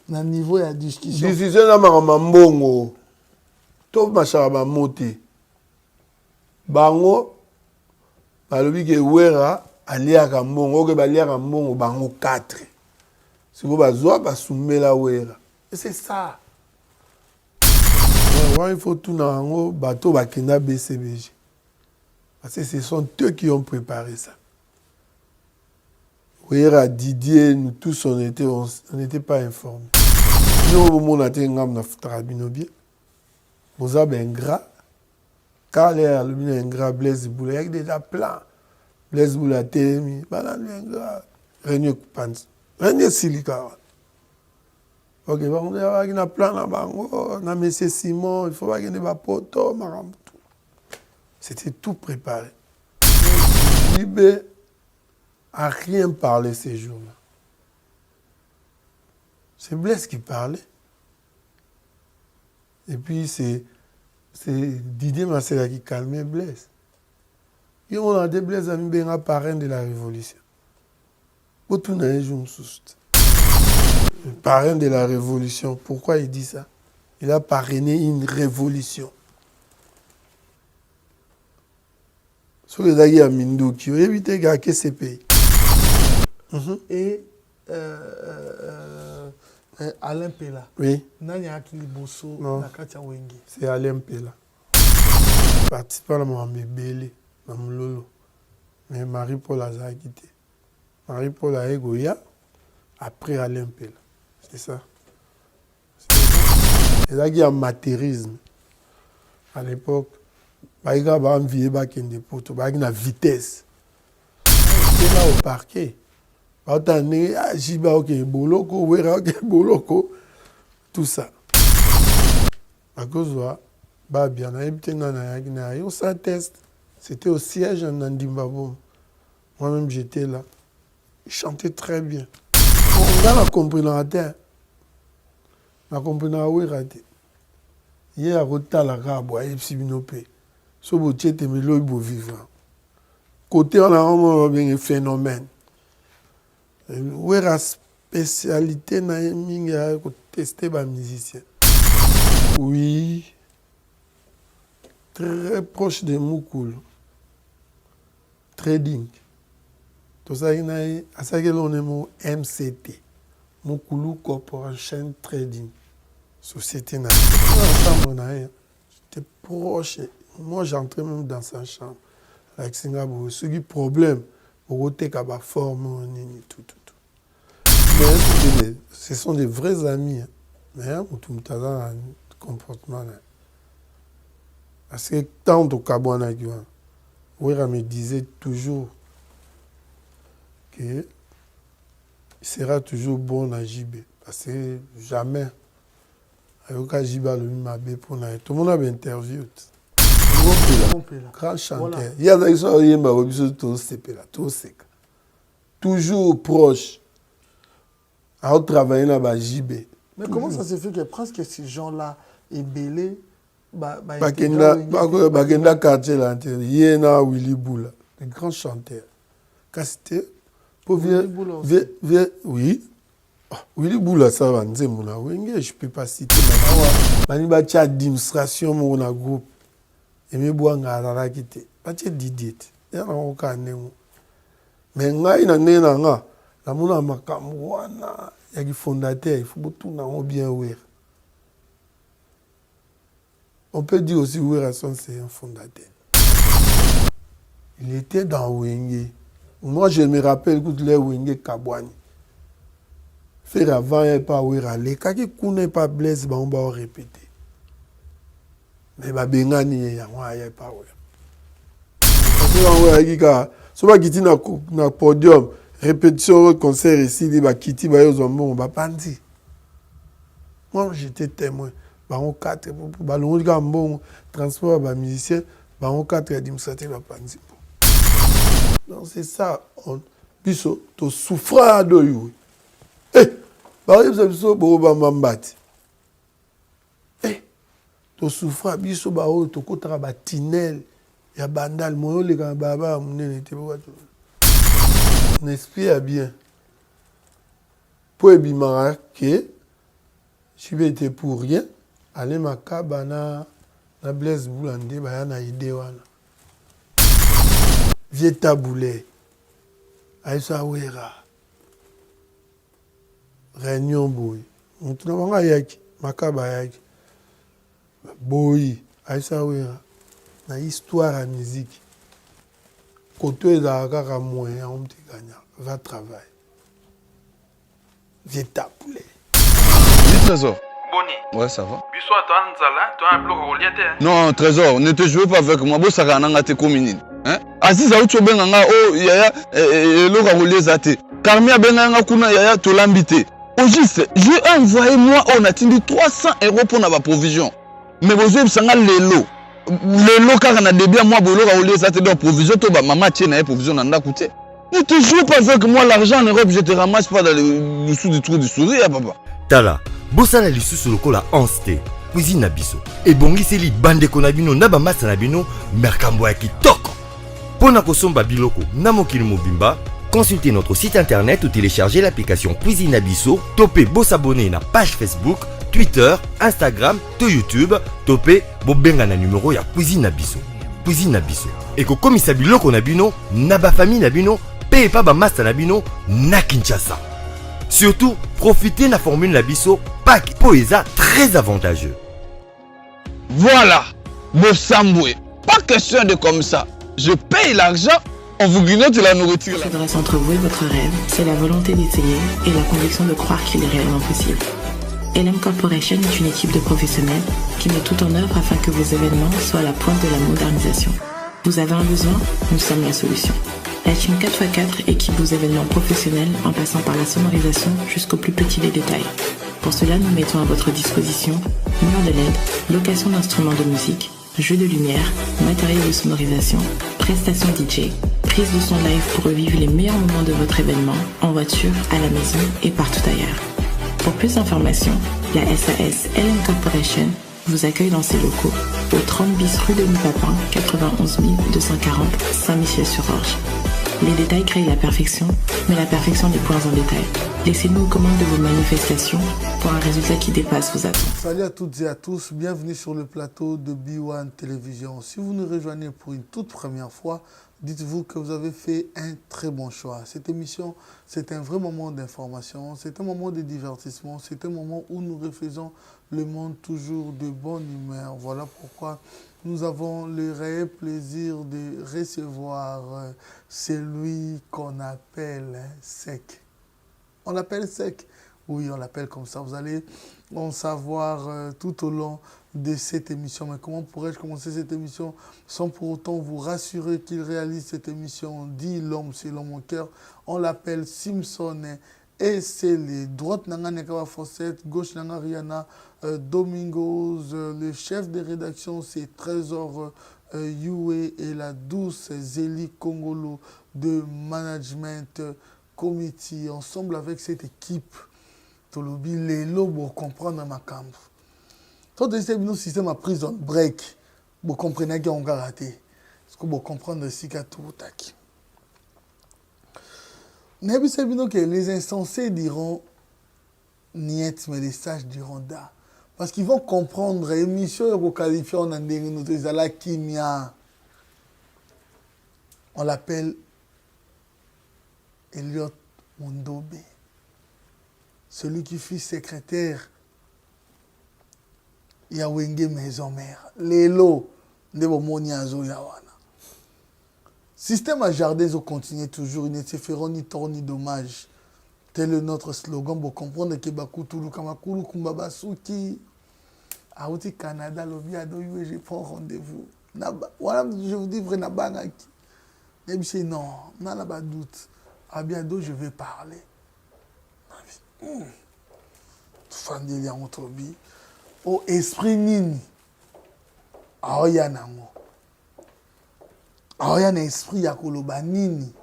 na niveau ya discussion. Discussion na mbongo. To machara ba moté. Bango balobi ke wera aliaka mbongo ke baliaka mbongo bango 4. Siko bazwa basumela wera. Et c'est ça. Il faut tout dans le bateau bakenda BCBG. Parce que ce sont eux qui ont préparé ça. Wera Didier, nous tous on n'était pas informés. Nous on a été en Tarabinobi. Vous avez un gras. Car il y a un gras Blaise Boula. Il y a déjà plein. Blaise Boula Témi. Banane un gras. Réunion Coupans. Réunion Silica. Ok, on a un plan là-bas. On a M. Simon. Il faut pas qu'il y ait des potos. C'était tout préparé. Libé a rien parlé ces jours-là. C'est Blaise qui parlait. Et puis c'est Didier Marcella qui calmait Blaise. Et on a dit Blaise a mis un parrain de la révolution. Le parrain de la révolution, pourquoi il dit ça? Il a parrainé une révolution. Sur les aguilles à Mindou, qui ont évité que ces pays. Et Alain Pela. Oui. C'est Alain Pela. Participant à mon bébé, dans mon lolo. Mais Marie-Paul a quitté. Marie-Paul a égoïa après Alain Pela. C'est ça. C'est là qu'il y a matérisme. À l'époque, il y a un vieux bac in des poteaux, il y a une vitesse. C'est là au parquet. Tout ça. À cause de on s'atteste. C'était au siège en Nandimbaboum. Moi-même, j'étais là. Il chantait très bien. On a compris dans la terre. On a compris dans la terre. Il y a un retard à la rabo, il y a un psibinopé. Ce que tu es vivant. Côté, on a un phénomène. Où est la spécialité pour tester les musiciens? Oui. Très proche de Moukoul. Trading. Tout ça, il y a ça que l'on aime MCT. Moukoulou Corporation Trading. Société nationale. J'étais proche. Moi, j'entrais même dans sa chambre. Avec Singapour. Ce qui est problème, pour que tu forme, tout. Mais ce sont des vrais amis. Mais tout le temps, un comportement. Parce que tant de Kabouana, Ouera me disait toujours qu'il sera toujours bon à JB. Parce que jamais, avec JB, tout le monde avait interviewé. Grand chanteur. Il y a des gens qui toujours proche. À travailler là-bas, JB. Mais comment ça se fait que presque ces gens-là est belé? Bagenda quartier là, Yéna Willy Boula, le grand chanteur. Casté, pour oui. Willy Boula, ça va, je ne peux pas citer. Il y a une administration dans le groupe. Et je bois un quitté. Pas de Didier. Il y a aucun néo. Mais il y a un la mouna makamwana, il y a des fondateurs, il faut tout bien ouvrir. On peut dire aussi que c'est un fondateur. Il était dans Wenge. Moi, je me rappelle que les Wenge Kabouani. Faire avant, il n'y a pas Ouera. Les cas qui ne connaissent pas Blaise, on va répéter. Mais Bengani, il n'y a pas Ouera. Si on quitte le podium, répétition, concert ici, il va quitter on va pas dire. Moi, j'étais témoin. Baron 4 ballon bon transport ba musicien baron 4 administratif ba pandi. Donc c'est ça on biso to souffra de you. Ba biso bo ba mambati. To souffra biso ba o to kotaka ba tinel ya bandal moyo le ka baba munene te ba to. On espère bien. Pour ebimara que Je vais été pour rien. Allez, ma cabana, na Blaise Boulande, bah, na idée, voilà. Vieux taboulé. Aïssa Ouera. Réunion Boy. On te demande yaki. Makaba yaki. Boy. Aïssa Ouera. Na histoire à musique. Côté d'Agara moyen, on te gagne. Va travailler. Vieux taboulé. Oui, Trésor. Boni. Ouais, ça va. Biso toi nzala, toi un bloc relié. Non, Trésor, ne te jouez pas avec moi. Bon, ça va n'anga te communine. Hein? Aziza ucho benanga oh yaya loka rolezate. Karmia benanga kuna yaya to l'ambité. Au juste, j'ai envoyé moi on a tindi 300 € pour na provision. Mais besoin sanga lelo. Lelo car na débia moi bolo ka rolezate donc provision to ba maman tienne na provision na ndakute. Ne te jouez pas avec moi, l'argent en Europe, je te ramasse pas dans le dessous du trou du sourire, papa. Tala, bosala lisusu lokola onste, cuisine na biso. Et bongiseli bandeko na bino na bamasa na bino, merkambo ya kitoko. Pona kosomba biloko na mokili mobimba, consultez notre site internet ou téléchargez l'application Cuisine na biso, topez s'abonner na page Facebook, Twitter, Instagram, to YouTube, topez bobenga na numéro ya Cuisine na biso. Cuisine na biso. Et ko komisa biloko na bino, na ba famille na bino, pe pa bamasa na bino na Kinshasa. Surtout, profitez de la formule Nabiso, pack Poesa très avantageux. Voilà, Bossamboué. Pas question de comme ça. Je paye l'argent, on vous grignote la nourriture. Ce qui dresse entre vous et votre rêve, c'est la volonté d'essayer et la conviction de croire qu'il est réellement possible. LM Corporation est une équipe de professionnels qui met tout en œuvre afin que vos événements soient à la pointe de la modernisation. Vous avez un besoin, nous sommes la solution. La team 4x4 équipe vos événements professionnels en passant par la sonorisation jusqu'au plus petit des détails. Pour cela, nous mettons à votre disposition murs de LED, location d'instruments de musique, jeux de lumière, matériel de sonorisation, prestations DJ, prise de son live pour revivre les meilleurs moments de votre événement, en voiture, à la maison et partout ailleurs. Pour plus d'informations, la SAS LM Corporation vous accueille dans ses locaux au 30 bis rue de Papin, 91 240 Saint-Michel-sur-Orge. Les détails créent la perfection, mais la perfection n'est point en détail. Laissez-nous aux commandes de vos manifestations pour un résultat qui dépasse vos attentes. Salut à toutes et à tous, bienvenue sur le plateau de B1 Télévision. Si vous nous rejoignez pour une toute première fois, dites-vous que vous avez fait un très bon choix. Cette émission, c'est un vrai moment d'information, c'est un moment de divertissement, c'est un moment où nous refaisons le monde toujours de bonne humeur. Voilà pourquoi nous avons le réel plaisir de recevoir celui qu'on appelle Sec. On l'appelle Sec. Oui, on l'appelle comme ça. Vous allez en savoir tout au long de cette émission. Mais comment pourrais-je commencer cette émission sans pour autant vous rassurer qu'il réalise cette émission, dit l'homme selon mon cœur. On l'appelle Simpson et c'est les droites Nanga Nekawa Fawcett, gauche Nanga Rihanna Domingos, le chef de rédaction c'est Trésor Yue et la douce Zélie Kongolo de Management Committee. Ensemble avec cette équipe, Tolobi Lelo pour comprendre ma camp. Tout le système a pris un break. Vous comprenez qu'on a raté. Est-ce que vous comprenez aussi qu'à tout tac. Que les insensés diront niet, mais les sages diront da. Parce qu'ils vont comprendre l'émission que qualifier en la kimia. On l'appelle Elliot Mondobe. Celui qui fut secrétaire Yawenge Maison Mère. Lelo de Bomoni Azo Yawana. Système à jardin au continue toujours, il ne se feront ni tort ni dommage. Tel est notre slogan pour comprendre que Bakutulu Kamakulu Kumbabasuki. Aouti Canada, l'Obiado, je prends rendez-vous. Voilà, je vous dis vrai, Nabangaki. Et puis non, n'a pas de doute. À bientôt, je vais parler. Fandeli en tobi. Au esprit nini. Aoya nango. Aoya na esprit ya koloba nini.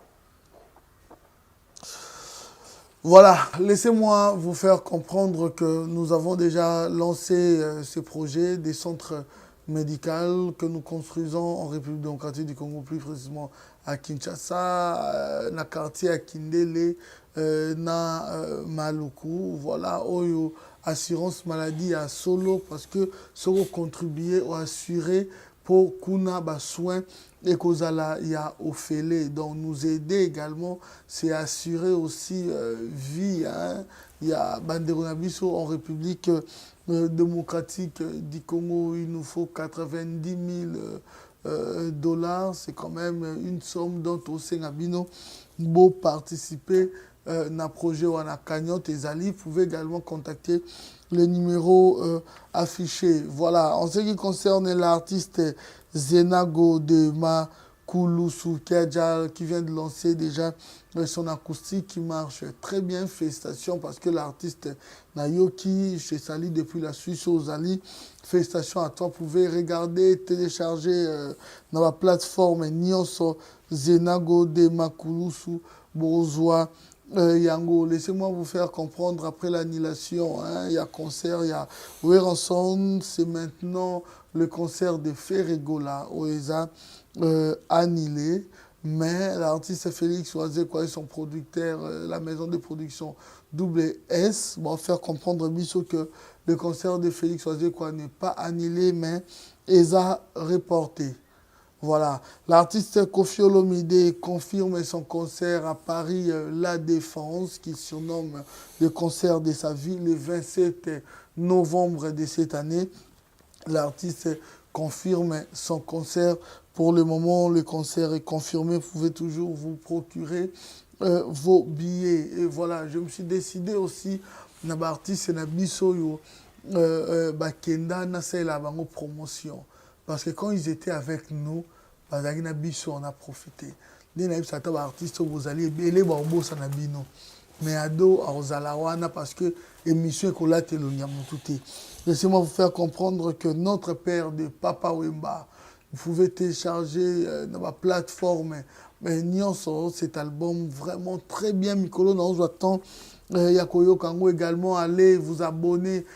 Voilà, laissez-moi vous faire comprendre que nous avons déjà lancé ce projet des centres médicaux que nous construisons en République démocratique du Congo, plus précisément à Kinshasa, dans le quartier à Kindele, na Maluku, voilà, Oyo, assurance maladie à solo parce que ça va contribuer ou assurer pour qu'on ait des soins et qu'on ait offert. Donc nous aider également, c'est assurer aussi vie. Hein. Il y a Banderonabiso en République démocratique du Congo, il nous faut 90 000 dollars. C'est quand même une somme dont au Sénabino beau participer à un projet ou à la cagnotte et Zali. Vous pouvez également contacter le numéro affiché. Voilà, en ce qui concerne l'artiste Zenago de Makulusu qui vient de lancer déjà son acoustique qui marche très bien. Félicitations parce que l'artiste Nayoki chez Sali depuis la Suisse aux Ali. Félicitations à toi. Vous pouvez regarder, télécharger dans la plateforme Nyonso Zenago de Makulusu Bozoa. Yango, laissez-moi vous faire comprendre après l'annulation. Il y a concert, il y a Weranson, c'est maintenant le concert de Ferregola, Oeza annulé. Mais l'artiste Félix Oazé, quoi, son producteur, la maison de production WS, va faire comprendre Bissot que le concert de Félix Oazé, quoi, n'est pas annulé, mais ESA reporté. Voilà, l'artiste Kofi Olomide confirme son concert à Paris, La Défense, qui surnomme le concert de sa vie, le 27 novembre de cette année. L'artiste confirme son concert. Pour le moment, le concert est confirmé. Vous pouvez toujours vous procurer vos billets. Et voilà, je me suis décidé aussi, l'artiste Nabisoyo, Bakenda, Nasela, Bango promotion. Parce que quand ils étaient avec nous, on a profité. Les artistes, vous allez les barbos en abino. Mais ado, à parce que l'émission est collate le Niamoutouté. Laissez-moi vous faire comprendre que notre père de Papa Wemba, vous pouvez télécharger dans ma plateforme Nyonso, cet album vraiment très bien. Mikolo, nous attend. Yakoyo Kango également, allez vous abonner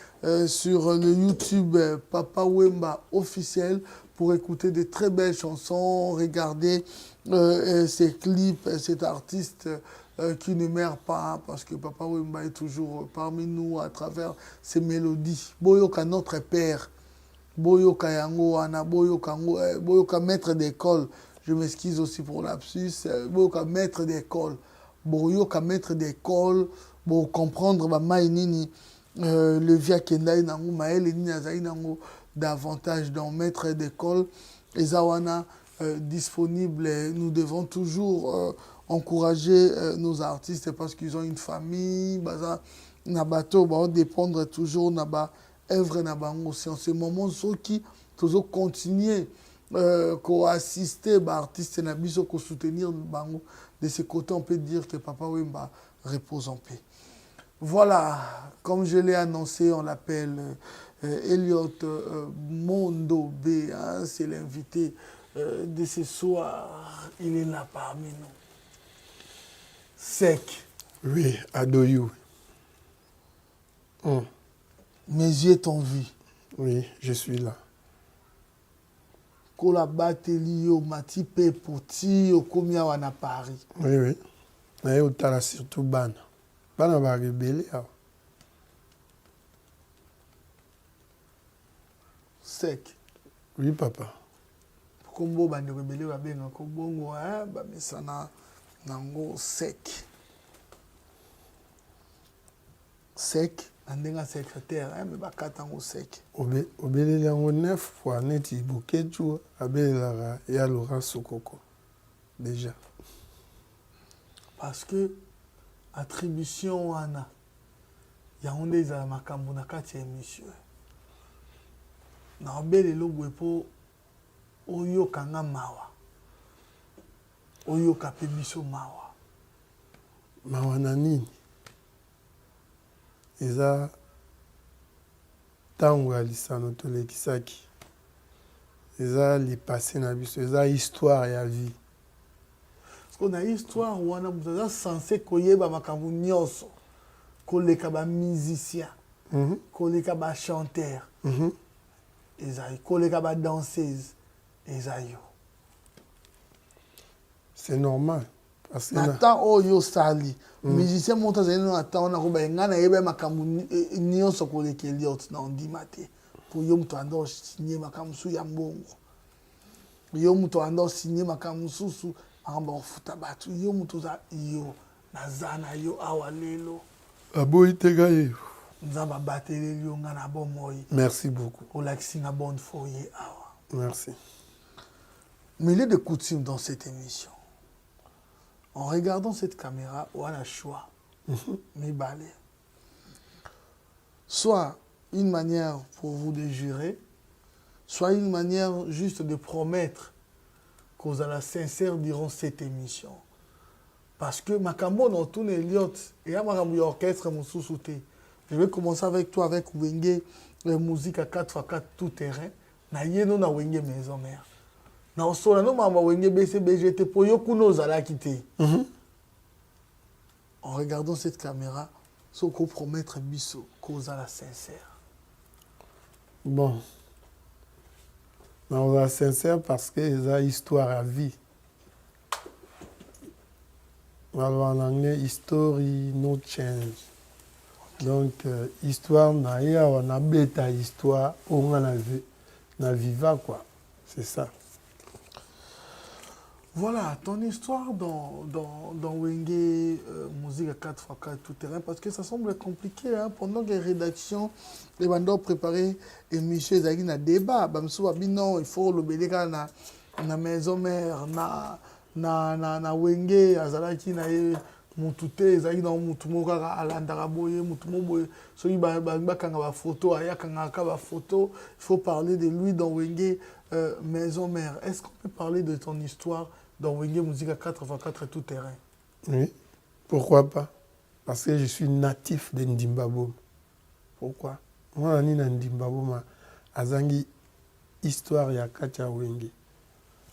sur le YouTube Papa Wemba officiel pour écouter de très belles chansons, regarder ces clips, cet artiste qui ne meurt pas parce que Papa Wemba est toujours parmi nous à travers ses mélodies. Boyoka notre père, Boyoka Yango, Ana Boyoka, Boyoka maître d'école, je m'excuse aussi pour l'absus, Boyoka maître d'école, Boyoka maître d'école, pour comprendre le via Kendai Nango, Maël et Ninazaï Nango, davantage dans maître d'école. Et Zawana disponible, nous devons toujours encourager nos artistes parce qu'ils ont une famille, Nabato, dépendre toujours Naba, œuvre Nabango. C'est en ce moment qui toujours continuer assister artistes Nabiso, soutenir Bango. De ce côté, on peut dire que Papa Wemba repose en paix. Voilà, comme je l'ai annoncé, on l'appelle Elliot Mondo B. Hein, c'est l'invité de ce soir. Il est là parmi nous. Sec. Oui, Adoyou. Mes yeux t'ont vu. Oui, je suis là. Kola Bateli, Mati Pepoti, Okomia Wana Paris. Oui, oui. Mais au tala surtout Bana. Bana va rebeller. Sec. Oui, papa. Kombo bande rebelle va bien ko bongo ba mesana nango sec. Sec andenga secrétaire mais ba katango sec. Obelele yango 9 fois neti buketu abelela ya Laurent Sokoko. Déjà. Parce que attribution wana ya onde za makambo na kati ya émission. Na obele lobo epo oyo kanga mawa. Oyo kape biso mawa. Mawa na nini? Eza tango ya lisano tolekisaki. Eza li passé na biso, eza histoire ya vie. Parce qu'on a histoire wana vous censé koyeba makambo nyonso. Koleka ba musicien. Koleka ba chanteur. Ezaï, koleka ba danseuse. Ezaïo. C'est normal. Natan oyo sali. Musicien monta zeni natan on a roba ngana yebe makamu nion sokole keliot na ondimate. Pour yo mto ando signer makamu su ya mbongo. Yo mto ando signer makamu susu amba ofuta batu yo mto za yo nazana yo awalelo. Aboyi tega ye. Nzamba batele yo ngana bon moyi. Merci beaucoup. Pour l'accent bonne foyer awa. Merci. Mais il est de coutume dans cette émission. En regardant cette caméra, on a le choix. Mais balé. Soit une manière pour vous de jurer, soit une manière juste de promettre que vous allez sincère durant cette émission. Parce que Makambo dans tous les lieux, et à Makambo orchestre, mon sous-souté. Je vais commencer avec toi, avec Wenge, musique à 4x4 tout terrain. Na yeno na Wenge maison mère. Na osola no mama Wenge BCBGT pour yokuno zala kité. En regardant cette caméra, ce qu'on promettre biso, cause à la sincère. Bon. On va sincère parce que c'est une histoire à vie. Alors en anglais, history no change. Donc, histoire, on a bêta histoire, on a viva quoi. C'est ça. Voilà, ton histoire dans Wenge, musique à 4x4 tout terrain, parce que ça semble compliqué, hein, pendant que les rédactions, les bandes préparées, et Michel Zagui na débat, non, il faut le bédéka na maison mère, na Wenge, azalaki na mutute, Zagui na mutumoka alandara boye, mutumoboye, soyi bakanga ba photo, ayakanga ba photo, il faut parler de lui dans Wenge, maison mère. Est-ce qu'on peut parler de ton histoire dans Wenge musique à 4x4 tout terrain? Oui, pourquoi pas? Parce que je suis natif de Ndimbabo. Pourquoi? Moi, je suis Ndimbabo, mais azangi histoire ya Kacha Wenge.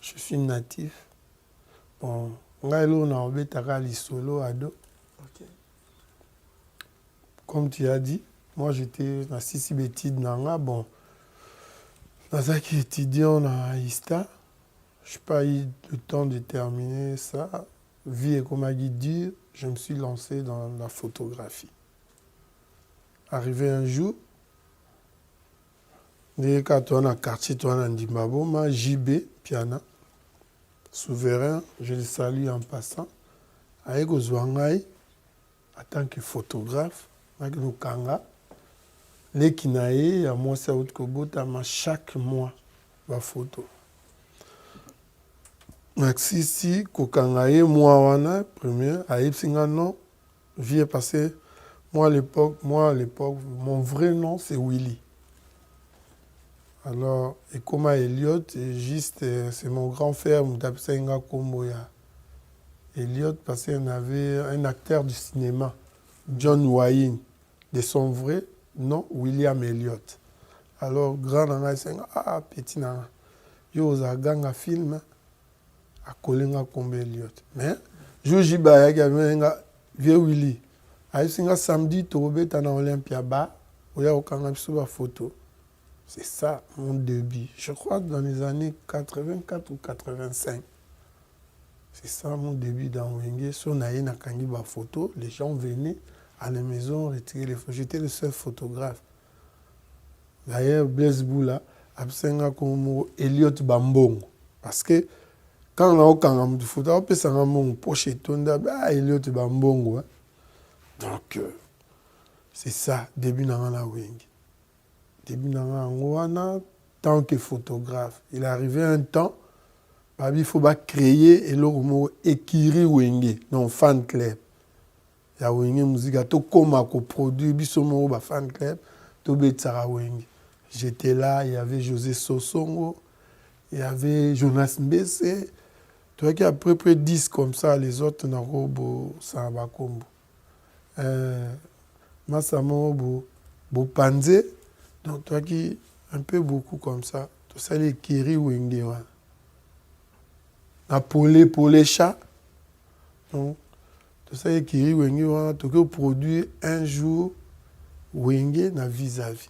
Je suis natif. Bon, ngailo na obetaka lisolo ado. Ok. Comme tu as dit, moi j'étais dans Sisi Betide Nanga. Bon, dans un étudiant à ISTA. Je n'ai pas eu le temps de terminer ça. Vie et comme dire, je me suis lancé dans la photographie. Arrivé un jour, quand on a quartier, on a Ndimbabo, ma JB, piano, souverain, je le salue en passant. Avec Ozwangai, en tant que photographe, avec Nukanga, les Kinae, à moi, c'est autre que chaque mois, ma photo. Maxisi, Kokangaye, moi, wana, premier, à Epsinga, non, vie est passée. Moi, à l'époque, mon vrai nom, c'est Willy. Alors, et comme Elliot, c'est mon grand frère, Moutapsenga Komboya. Elliot, parce qu'il avait un acteur du cinéma, John Wayne, de son vrai nom, William Elliot. Alors, grand nanga, ah, petit nanga, yo, zaganga film, à Kolenga Kombe Elliot. Mais, je dis, bah, il y a vieux Willy. Aïsinga samedi, Tobe, Tana Olympia, bah, où il y a aucun photo. C'est ça mon début. Je crois dans les années 84 ou 85. C'est ça mon début dans Wenge. Si on a une photo, les gens venaient à la maison retirer les photos. J'étais le seul photographe. D'ailleurs, Blaise Boula, Absenga comme Elliot Bambong. Parce que quand on a aucun photo, on peut s'en rendre poche et tonda, Elliot Bambong. Donc, c'est ça, début dans la Wenge. Début dans tant que photographe. Il est arrivé un temps, il faut créer et le mot Ekiri Wenge, non fan club. Il y a Wenge musique, tout comme un produit, bisomo fan club, tout Betsara Wenge. J'étais là, il y avait José Sosongo, il y avait Jonas Mbese. Tu vois qu'il y a à peu près 10 comme ça, les autres n'ont pas Sanabakombo. Massamo, Bopanze. Donc, toi qui un peu beaucoup comme ça, tout ça, les Kiri Wenge. Napolé chat. Donc, tout ça, les Kiri Wenge, tout ça, produit un jour Wenge na vis-à-vis.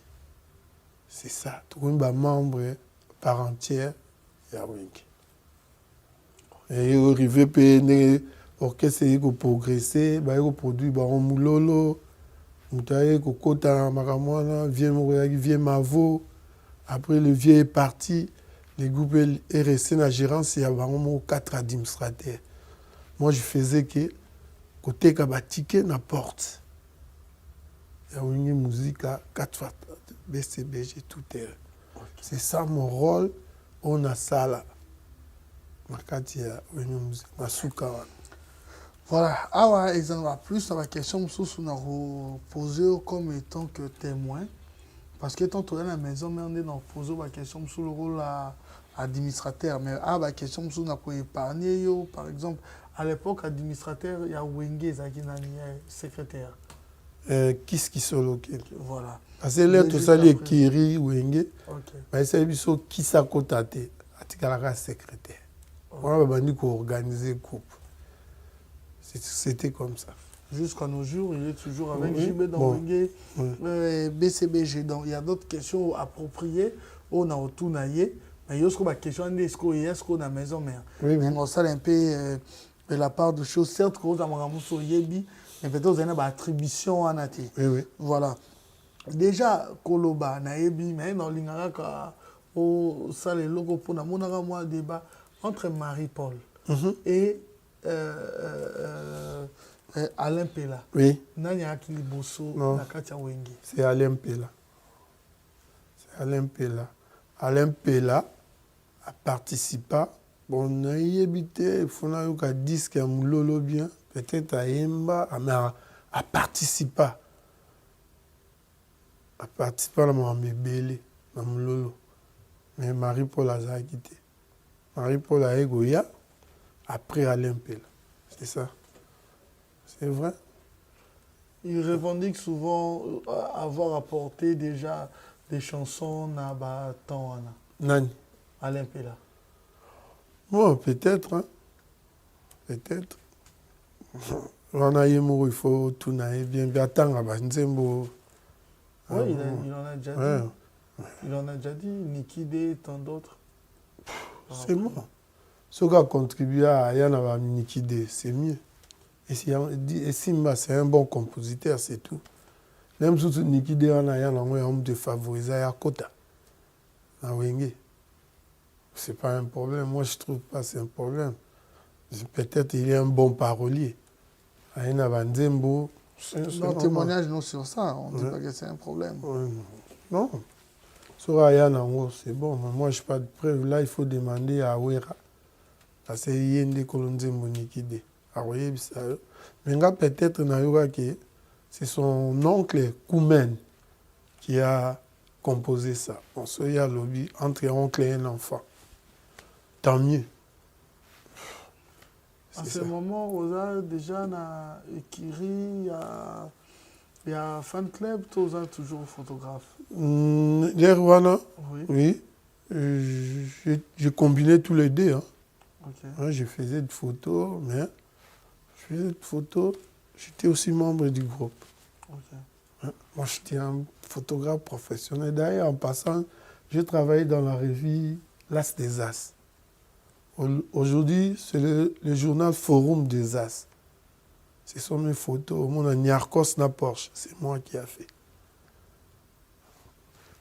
C'est ça. Tout le monde membre par entière de Wenge. Et arrivé à orchestre eko progresser ba eko produire ba mulolo mutaye ko kota makamwana vieux moyaki vieux mavo après le vieux est parti le groupe est resté na gérance il y a vraiment 4 administrateurs moi je faisais que côté ka ba ticket na porte ya une musique à 4 fois BCBG tout est c'est ça mon rôle on a ça là makati ya une musique masuka wana. Voilà, awa ezanga plus sur la question mosusu na poser comme étant que témoin parce que tant à la maison mais on est dans poser la question sur le rôle administrateur mais la question mosusu na ko épargner yo par exemple à l'époque administrateur il y a Wenge zaki nani secrétaire qu'est-ce qui solo quel voilà parce que là tout ça les Kiri Wenge OK mais c'est biso qui ça cotate atikala secrétaire on va bandi ko organiser groupe. C'était comme ça. Jusqu'à nos jours, il est toujours avec oui, JB dans Wenge, BCBG. Donc, il y a d'autres questions appropriées. On a autour naïe. Mais il y a une question est-ce qu'on est dans la maison mère. Oui, oui. On sait un peu de la part de choses. Certes, qu'on a un yebi, mais peut-être qu'on a une attribution à Nati. Oui, oui. Voilà. Déjà, Koloba, naïbi, mais dans l'ingara, au salle logo pour na monara moi débat entre Marie-Paul et Alain Pela. Oui. Nani akili bosso na kati ya Wenge. C'est Alain Pela. C'est Alain Pela. Alain Pela a participé. Bon, on a habité, il faut que disque à Moulolo bien, peut-être à Yemba, mais a participé. A participé à mon bébé, à Moulolo. Mais Marie-Paul a quitté. Marie-Paul a égoïa. Après Alain Pela. C'est ça. C'est vrai. Il revendique souvent avoir apporté déjà des chansons à Batan. Nani? Alain Pela. Bon, peut-être. Hein? Peut-être. On a eu il faut tout naïf bien. Bien attendre. Oui, il en a déjà dit. Il en a déjà dit. Nikide et tant d'autres. C'est bon. Ce qui a contribué à Yana Nikide, c'est mieux. Et Simba, c'est un bon compositeur, c'est tout. Même si Nikide, on a de favoriser à Kota. À Wenge. Ce n'est pas un problème. Moi, je ne trouve pas que c'est un problème. Peut-être qu'il est un bon parolier. Aïna Banzembo. Dans témoignage, non, sur ça, on ne dit pas que c'est un problème. Non. Sur Ayana, c'est bon. Mais moi, je n'ai pas de preuve. Là, il faut demander à Ouera. Parce que Yende Kolonzembo Nikide. Mais peut-être que c'est son oncle Koumen qui a composé ça. On se y a lobby entre oncle et un enfant. Tant mieux. À ce moment, Rosa, déjà, na Ekiri, il y a fan club, Toza toujours photographe. L'Erwana, oui. J'ai combiné tous les deux. Hein. Okay. Je faisais des photos, mais j'étais aussi membre du groupe. Okay. Moi, j'étais un photographe professionnel. D'ailleurs, en passant, j'ai travaillé dans la revue L'As des As. Aujourd'hui, c'est le journal Forum des As. Ce sont mes photos. Mon Niarkos na Porsche, c'est moi qui ai fait.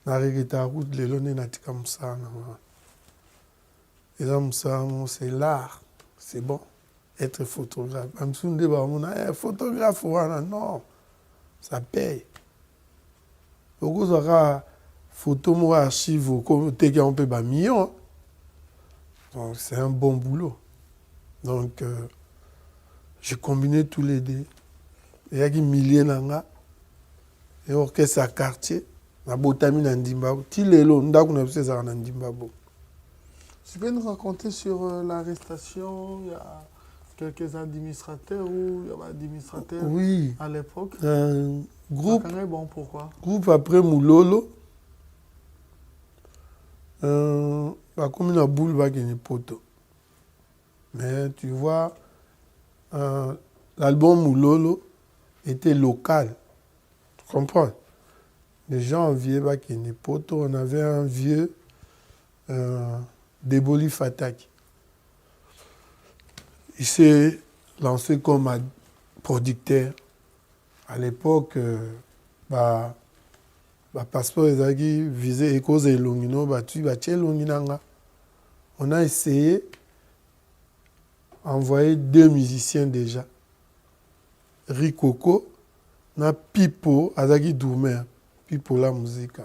Route, comme ça. Et là, c'est l'art. C'est bon. Être photographe. Photographe, non. Ça paye. Beaucoup de photos, archives, on peut pas million. Donc, c'est un bon boulot. Donc, j'ai combiné tous les deux. Il y a des milliers d'années. Et orchestre à quartier. La botamine en Zimbabwe. Tilelo, nous avons fait en Zimbabwe. Tu peux nous raconter sur l'arrestation? Il y a quelques administrateurs ou il y a administrateurs à l'époque? Groupe. Bon, pourquoi? Groupe après Moulolo. La commune à Boulba qui est poto. Mais tu vois, l'album Moulolo était local. Tu comprends? Les gens vieux qui est poto. On avait un vieux Deboli Fatak. Il s'est lancé comme producteur. À l'époque, passeport ezalaki visé ekoza elongi no batu batie elongi nanga. On a essayé d'envoyer 2 musiciens déjà. Rikoko na Pipo azaki Doumer. Pipo la musique.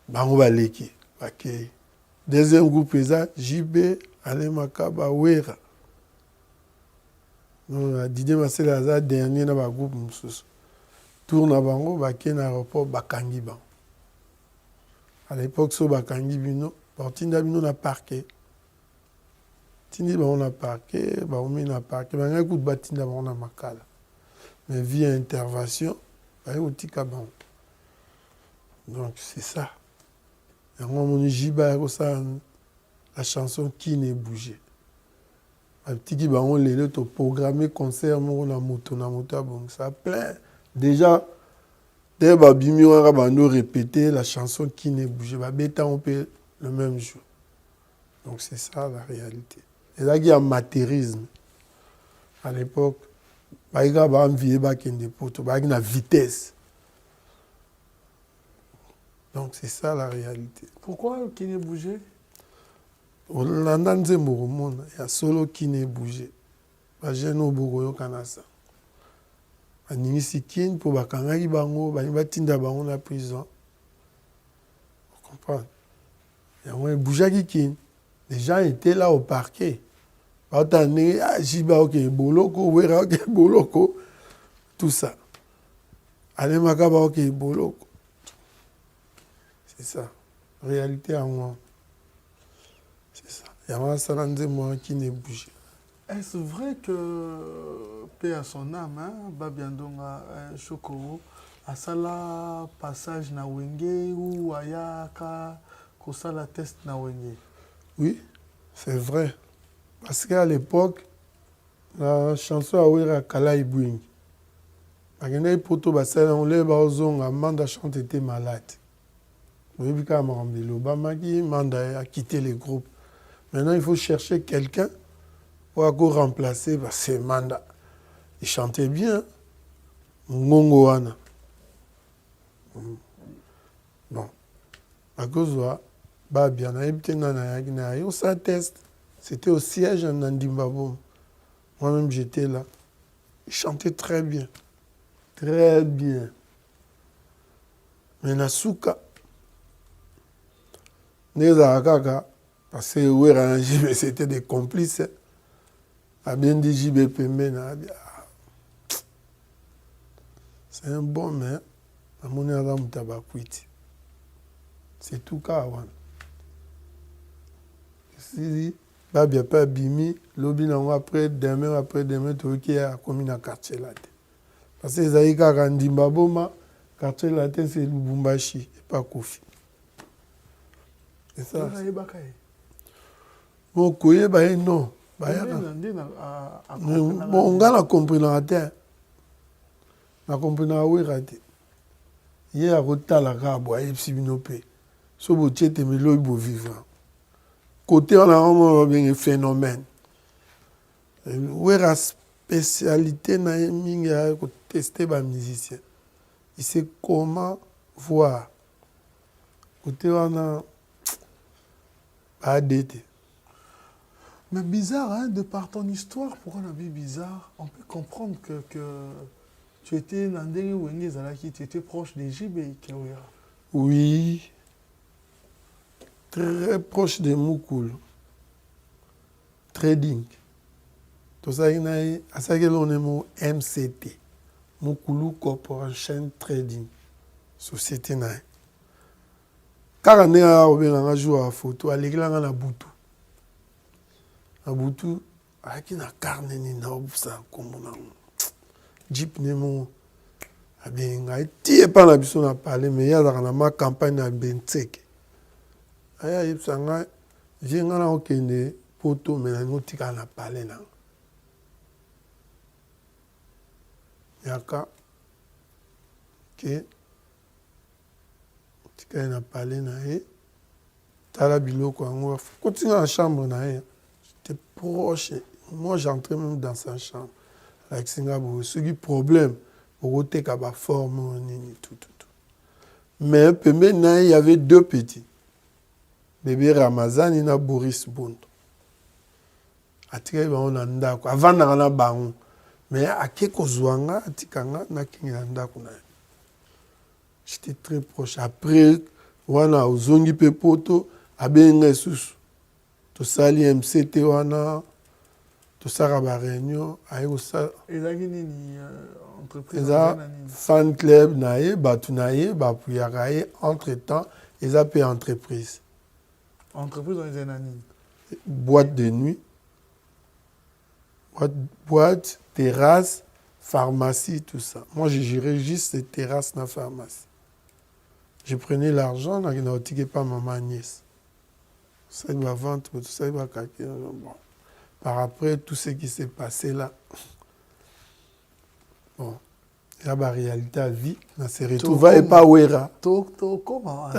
Bango baleki. Okay. Deuxième groupe eza JB, Ale Makaba, Wera. Donc Didier Marcel aza dernier na ba groupe mususu. Tour na bango bake na aéroport bakangi bango. À l'époque so bakangi bino, batinda bino na parquet. Tindi bango na parquet, baomi na parquet, banga écoute batinda bango na makala. Mais via intervention, baye otika bango. Donc c'est ça. Et moi mon jiba ça la chanson qui n'est bougé. Petit qui bango lelo to programmer concert mo na moto bon ça plein. Déjà dès babimi on bando répéter la chanson qui n'est bougé. Ba bêta on peut le même jour. Donc c'est ça la réalité. Et là il y a amateurisme. À l'époque, ba iga ba envier ba kende poto, ba na vitesse. Donc c'est ça la réalité. Pourquoi qui n'est bougé? Olanda nzembo komona ya solo qui n'est bougé. Ba jeune obokoyo kanasa. Aningisi kin pour bakangaki bango, ba batinda bango na prison. Vous comprenez? Et on bougaki kin. Les gens étaient là au parquet. Bautane jiba ok boloko, wera ok boloko. Tout ça. Ale makaba ok boloko. C'est ça. Réalité à moi. C'est ça. Il y a un salon moi qui n'est bougé. Est-ce vrai que, paix à son âme, hein, Babiandonga Choko, à sala passage na wenge ou ayaka kosala test na wenge? Oui, c'est vrai. Parce qu'à l'époque, la chanson a ouïra Kala Ibouing. Agenda poto basala on le bazong Amanda chante était malade. Oui, quand Obama Manda a quitté le groupe. Maintenant, il faut chercher quelqu'un pour remplacer parce que Manda. Il chantait bien. Ngongo Wana. Bon. À cause de Babia, on s'en test. C'était au siège en Nandimbabo. Moi-même, j'étais là. Il chantait très bien. Très bien. Mais Nasuka, parce que c'était des complices. A bien dit JBP, c'est un bon mais c'est tout cas. Si Babia pas bimi, lobby après demain, tu as commis un quartier là. Parce que Zaïka Randimbaboma, quartier là, c'est Lubumbashi et pas Kofi. C'est ça. Bon, Koye, non. Bon, on a compris dans la terre. On a compris dans la terre. Il y a un retard à la rabo, il y a un psibinopé. Ce que tu es vivant. Côté, on a un phénomène. Où est la spécialité pour tester les musiciens? Il sait comment voir. Côté, on a ADT. Mais bizarre, hein, de par ton histoire, pourquoi on a vu bizarre? On peut comprendre que tu étais Landé Wenge Zalaki, tu étais proche des JB Kawira. Oui, très proche de Moukoul. Trading. Tout ça, il y a ça que l'on aime MCT. Moukoulou Corporation Trading. Société naï. Car on est à jouer à photo, à l'église, on a Boutou. À Boutou, avec une carne, il y a un jeep, il y a un pas la personne à parler, mais il y a une campagne à Bentek. Il y a une photo, mais il y a une parler. Il y a un parler. Tala biloko yango continue en chambre na ye. J'étais proche Moi, j'entrais même dans sa chambre. Avec Singapour, ce qui problème, pour ôter la forme, tout. Mais maintenant, il y avait 2 petits. Bébé Ramazan et Boris Bond. Avant, on a baron. Mais à quelques zouanga, j'étais très proche. Après, on a Zongi Pepoto, Abenga Sous. Tout ça, l'IMCT, on a. Tout ça, la réunion. Et là, il y a une entreprise. Fan club, Batunaye, Bapuyaraye, entre-temps, ils ont payé entreprise. Entreprise dans les années. Boîte de nuit. Boîte, terrasse, pharmacie, tout ça. Moi, je gérais juste les terrasses dans la pharmacie. Je prenais l'argent, je n'ai pas ma nièce. Ça, il va vendre, tout ça, il va caquer. Bon. Par après, tout ce qui s'est passé là, bon, il y a la réalité à vie, on s'est retrouvé et pas ouera. Comment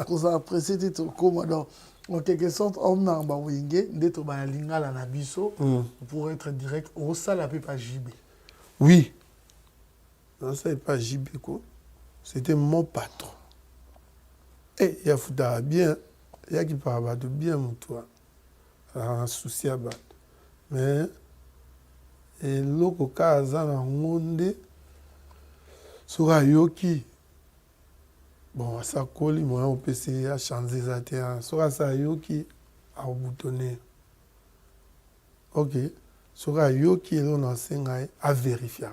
vous appréciez comment en quelque sorte, on a un bawingue, d'être dans la lingala na biso, pour être direct, au sala peut pas JB. Oui. Non, ça n'est pas JB, quoi. C'était mon patron. Et il y a foutu bien, il y a qui parle de bien, mon toi. Un souci à battre. Mais, et l'autre cas, dans le monde, sur Ayoki, bon, ça colle, moi, on peut essayer à changer ça. Sur Ayoki, à boutonner. Ok. Sur Ayoki, on enseigne à vérifier.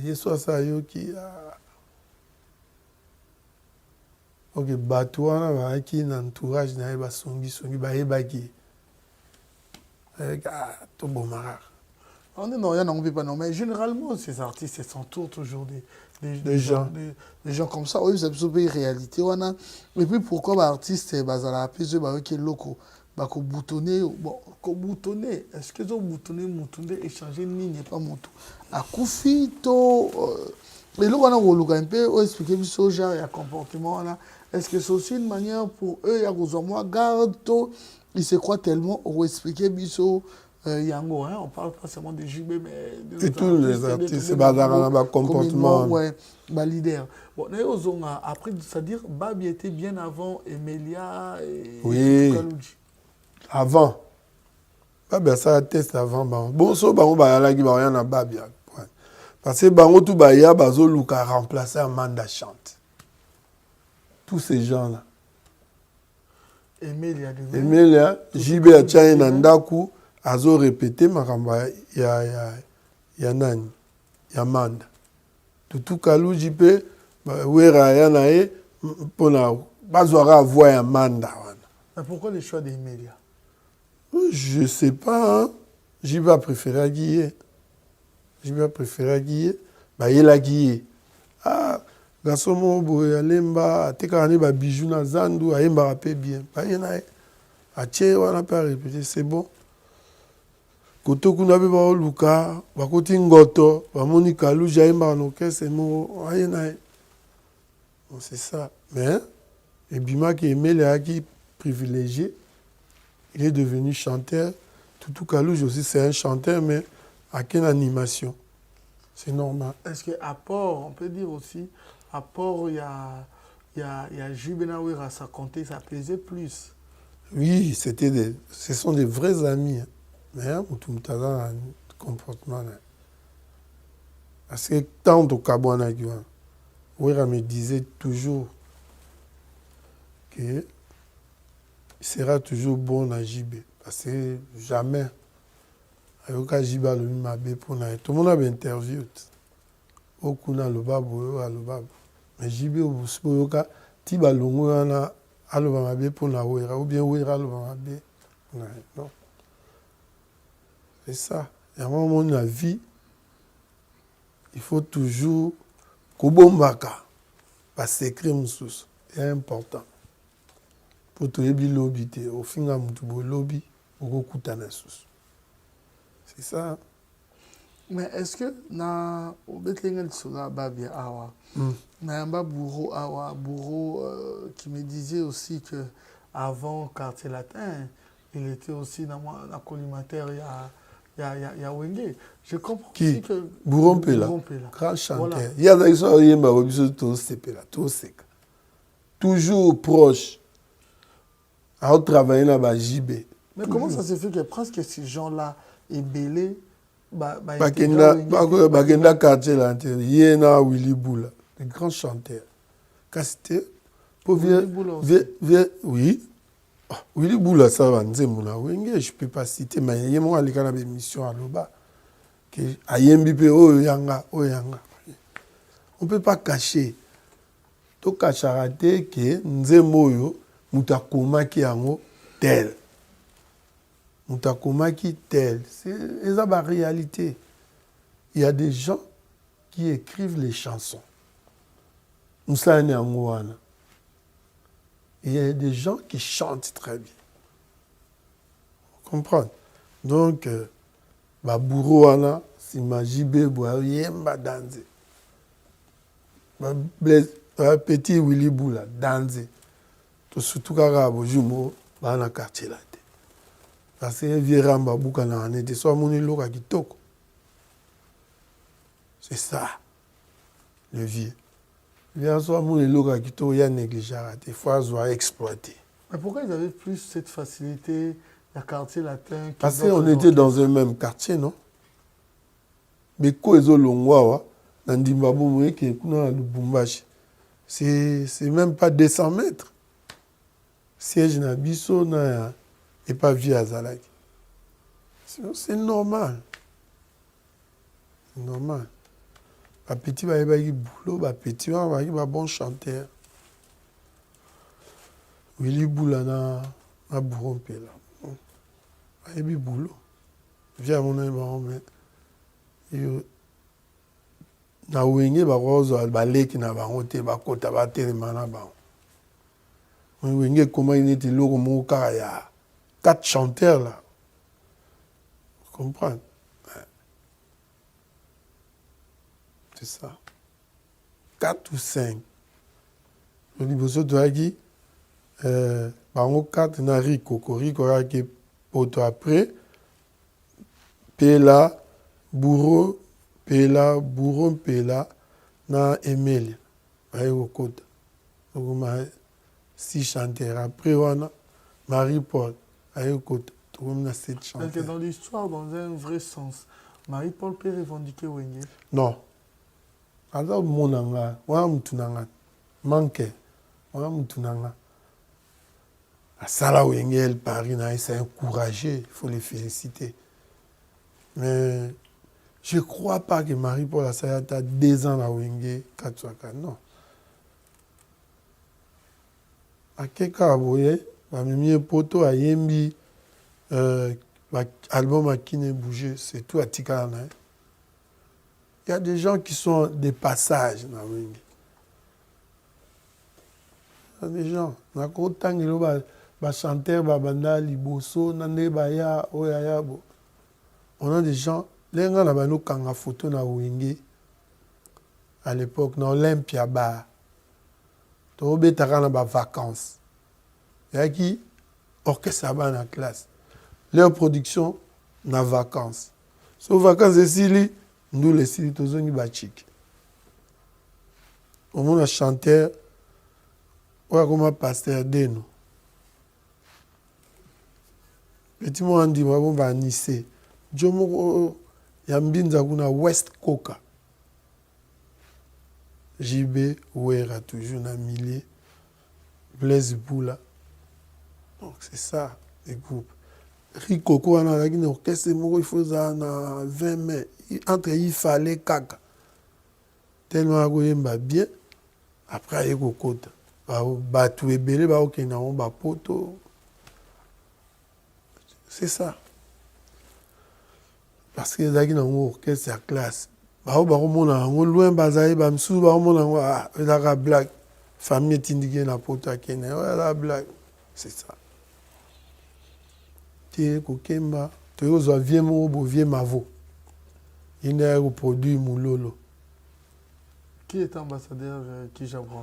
Et sur Ayoki, ok, Batouana va qui n'entourage n'a pas songi baki. Tout bon marar. On est non, il y en a pas non, mais généralement ces artistes s'entourent toujours des gens comme ça. Oui, c'est une réalité. Et puis pourquoi les artistes bazala plus de locaux, ko boutonner, bon, ko boutonner. Est-ce que ont boutonné échanger ni n'est pas mon tout. À Koufito, et là on a un peu expliquer ce genre de comportement là. Est-ce que c'est aussi une manière pour eux, moi, garde, ils se croient tellement, on expliquer biso, Yango, hein, on parle pas seulement de JB, mais de tous les artistes, c'est un comportement. Ouais, leader. Bon, après, c'est-à-dire, Babi était bien avant Emelia et Kalouji. Avant. Babi, ça atteste avant. Bon, ça, on va aller à Babi. Parce que Bango tout baya bazo luka remplacer Amanda Chante. Tous ces gens-là. Emelia, JB a tchaye nandaku, azo répété makamba ya nani, ya Amanda. Tout Kalouji pe, wera ya nae, pona bazwara voix ya Amanda. Mais pourquoi le choix d'Emelia? Je sais pas, hein. JB a préféré à Guillet. JB a préféré à Guillet. Bah, il a Guillet. Ah, garçon boy alemba tekani ba bijou na zandu ayemba rapé bien ba yena a tché wana pas répéter c'est bon koto kuna be ba luka ba koti ngoto ba moni Kalouji ayemba no kese mo ayena bon c'est ça mais et Bima qui aimait les qui privilégié il est devenu chanteur tout Kalouji aussi c'est un chanteur mais à quelle animation c'est normal. Est-ce qu'à part on peut dire aussi à part, il y a Jubenawira, ça comptait, ça pesait plus. Oui, ce sont des vrais amis. Mais tout un comportement. Parce que tant de Kabouana, Wira me disait toujours qu'il sera toujours bon à JB. Parce que jamais, avec JB, tout le monde a interviewé. Okuna Lobabo, Alobabo. Mais JB au Bousboyoka, Tiba Longoana, Alobamabe pour la Ouera, ou bien Ouera Alobamabe. Non. C'est ça. Et à un moment de la vie, il faut toujours Kobombaka, parce que secret moussous est important. Pour te lever lobby, au fin de lobby, au Koutana sous. C'est ça. Mais est-ce que na Obetlengel Sola Babia Awa, Nayamba Bourreau qui me disait aussi que avant Quartier Latin, il était aussi dans la collimateur, il y a Wenge. Je comprends Qui aussi que... Bourron Pela, grand chanteur. Il y a des gens qui ont toujours proche. À travailler là-bas, JB. Mais comment ça se fait que presque ces gens-là est belé Bagenda quartier là, Yéna Willy Boula, le grand chanteur. Casté, pour oui. Willy Boula, ça va, je ne peux pas citer, mais il y a une émission à l'Oba. On ne peut pas cacher. To kacharate que Nzemoyo, Mutakomaki yango tel. Mutakomaki tel. C'est la réalité. Il y a des gens qui écrivent les chansons. Moussane Angouana. Il y a des gens qui chantent très bien. Vous comprenez? Donc, Babourouana, Simajibe, Boyemba Danze. Petit Willy Boula, Danze. Tout surtout Karabo, Jumo, dans le quartier là. Parce que Viramba Boukana en était soit mon îlot à Kitoko. C'est ça, le vieux. Bien soit mon îlot à Kitoko, il y a négligé, il faut exploiter. Mais pourquoi ils avaient plus cette facilité, le quartier latin? Parce qu'on était dans un même quartier, non? Mais quoi ils ont l'ongwa, dans Dimbabou, qui est dans le Lubumbashi. C'est même pas 200 mètres. Siège na biso na et pas via Zalaki. C'est normal. C'est normal. Les petits va y boulot, les petits va y bon chanteur. Willy Boula na Bourron Pela. Il y a boulot. Viens mon ami, mais na wenge ba rozo ba leki na ba hote ba kota ba telema na ba. Wenge comment il était lourd mon cas il y a 4 chanteurs là. Vous comprenez? Ouais. C'est ça. 4 ou 5. Je dis boso toaki bango 4 na Rico qui poto après Pela Bourron Pela na Emile ayi kokota tokoma 6 chanteurs après wana Marie-Paul ayi kokota tokoma 7 chanteurs. Donc dans l'histoire, dans un vrai sens, Marie-Paul peut revendiquer Wenge? Non. Alors monanga wana mutu nanga manque wana mutu nanga asala Wenge el Paris na c'est encouragé, il faut les féliciter. Mais je ne crois pas que Marie-Paul Assayata a 2 ans à Wenge, 4 non. À quel cas, vous voyez, le poto a yembi, l'album a Kine bougé, c'est tout à Tikana. Il y a des gens qui sont des passages dans Wenge. Il y a des gens, on a autant de chanteurs, Babanda, Liboso, Nande Baya, Oyayabo. On a des gens. Les gens qui ont pris photo na Wenge à l'époque, dans Olympia Bar. Ils ont été en vacances. Il y a qui orchestre dans la classe. Leur production, na vacances. Sur vacances, ici, nous les Sili, tous les Bachik. On a chanté, on a comme pasteur Deno. Petit mot, on dit, on va à Nice. Yambinza kuna West Coca. JB Ouera toujours na millier. Blaise Boula. Donc c'est ça les groupes. Rico ko na la orchestre moko il faut ça na 20 mai entre il fallait kaka. Tellement agoyemba bien. Après il kokota. Ba tout ebele ba okena on ba poto. C'est ça. Parce que les gens qui ont orchestre à classe, ils ont loin la blague. Famille est indiquée dans la pote à la blague. C'est ça. Tu es kokemba, tu es vieux mot, vieux mavo. Il y a un produit moulolo. Qui est ambassadeur qui Japon?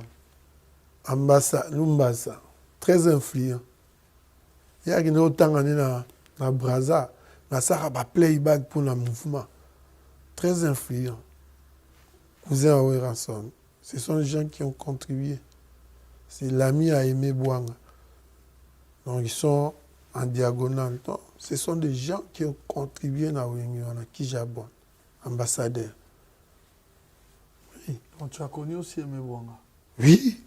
Lumbassa, très influent. Il y a qui autant na Brazza, na ça ba playback pour le mouvement. Très influent. Cousin Aweranson. Ce sont les gens qui ont contribué. C'est l'ami à Aimé Bouanga. Donc ils sont en diagonale. Donc, ce sont des gens qui ont contribué à Kijabon, ambassadeur. Oui. Donc tu as connu aussi Aimé Bouanga. Oui.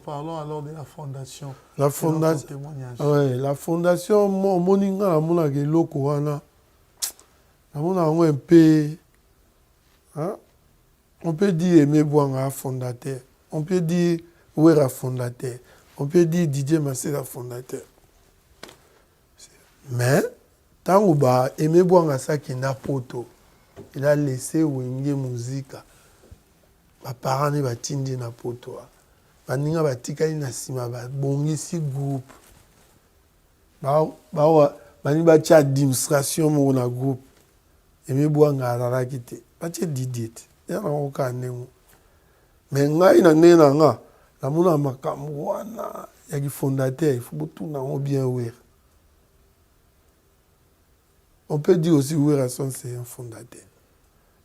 Parlons alors de la fondation. La fondation. Ouais, la fondation, Moninga, un peu. Hein? On peut dire Aimé Bouanga fondateur. On peut dire Ouera fondateur. On peut dire Didier Massera fondateur. Mais, tant que Aimé Bouanga qui n'a poto, il a laissé Wenge musique. Les parents ne batindi na poto. Baninga batikali na sima ba bongisi groupe. Bani bacha administration mo na groupe. Aimé Bouanga arara kite. Bache Didier. Ya na oka nemo. Mais ngai na nena nga. La mona makambo wana ya ki fondateur, il faut tout na bien ouvert. On peut dire aussi Ouerason c'est un fondateur.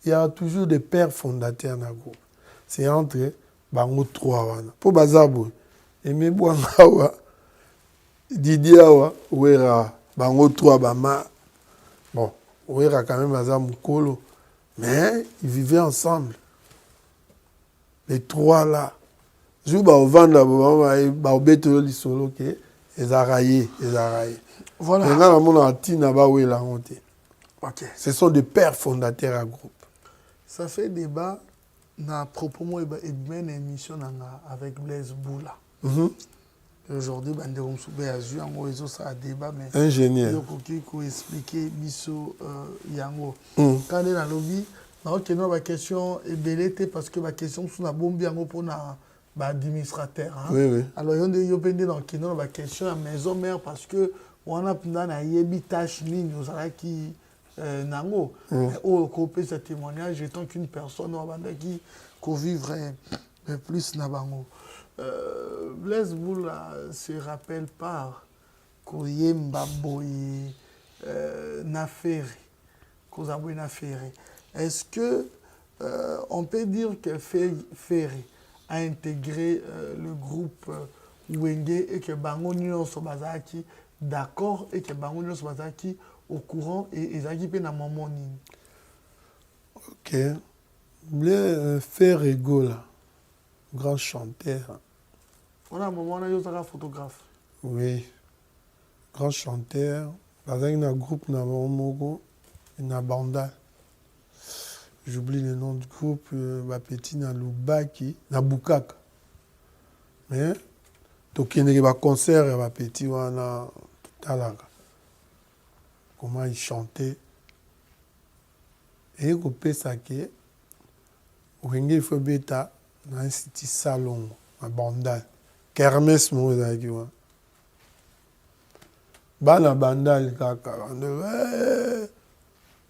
Il y a toujours des pères fondateurs dans le groupe. C'est entre bango trois. Pour Bazabo, Aimé Bouanga, Didier Ouera, bango trois, bama. Bon, Ouera quand même Bazabo Mukolo. Mais ils vivaient ensemble. Les trois là. Je vais au vendre, au béto li solo que ils a raillé. Voilà. Maintenant, mon antina ba où la honte. Ok. Ce sont des pères fondateurs à groupe. Ça fait débat na propos moi et une émission avec Blaise Boula. Aujourd'hui, Banderom Soube a joué en réseau ça a débat mais ingénieur. Il faut expliquer biso yango. Quand on est dans le lobby, on a une question et belette parce que la question sur la bombe yango pour na administrateur. Oui. Alors, il y a une question à maison mère parce que on a une tâche ligne qui nango. Au côté de ce témoignage, étant qu'une personne qui vivrait plus nabango. Blaise Boula se rappelle par Koyemba Boye Nafere. Kozaboye Nafere. Est-ce que on peut dire que Ferry a intégré le groupe Wenge et que Bango Nyon Sobazaki d'accord et que Bango Nyon Sobazaki au courant et Zaki pe na maman ni. Ok. Le Ferry Gola, grand chanteur. On a un moment là, il y a un photographe. Oui. Grand chanteur. Bazaki na groupe na Momogo na Banda. J'oublie le nom du groupe, petit na Lubaki, na Bukaka. Mais, tokende ba concert ba petit wana talaka. Comment il chantait. Et ko pesa ke Wenge fo beta na un petit salon na Banda. Kermesse mo zaki wa. Bana Bandal kaka.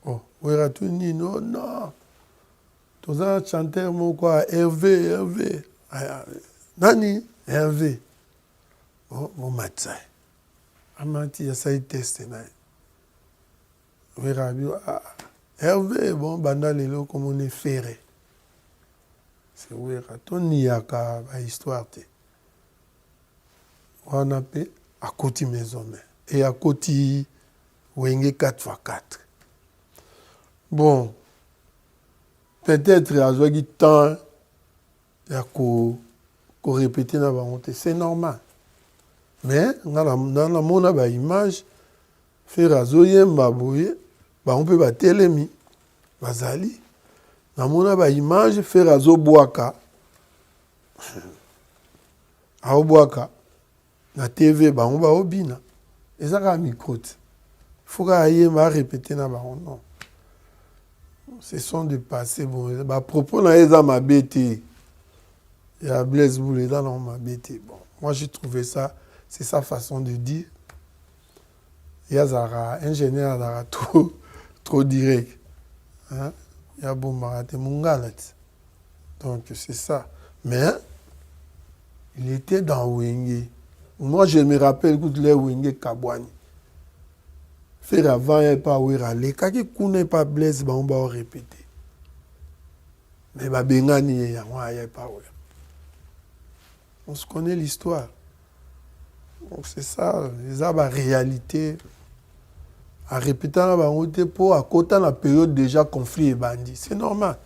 Oh, Ouera Tuni non. Tous les chanteurs m'ont quoi, Hervé. Nani, Hervé. Bon matin. Amati, ça y teste. Hervé, bon, bandalelo, comme on est ferré. C'est Ouera. Tony Yaka, histoire. On a fait à côté maison. Et à côté, Wenge 4x4. Bon. Peut-être à ce temps, il y a qu'on répéter dans la honte. C'est normal. Mais dans la mon image, faire à Zoyem Baboye, on peut battre l'ennemi. Bazali. Dans mon image, faire à Zoboaka. À Oboaka. La TV, on va au Bina. Et ça, c'est un micro. Il faut répéter dans la honte. Non. Ce sont des passés. Bon, à propos de ma bêtise, il y a Blaise Boulé dans ma bêtise. Bon, moi, j'ai trouvé ça, c'est sa façon de dire. Il y a Zara, ingénieur Zara, trop direct. Hein? Il y a Bombarate Mungalat. Donc, c'est ça. Mais, il était dans Wenge. Moi, je me rappelle que les Wenge Kabwani. Faire avant, il n'y a pas Ouirale. Quand il n'est pas blessé, on va répéter. Mais Bengani, il n'y a pas Ouirale. On se connaît l'histoire. Donc c'est ça, les la réalité. En répétant, à côté de la période déjà conflit et bandit. C'est normal.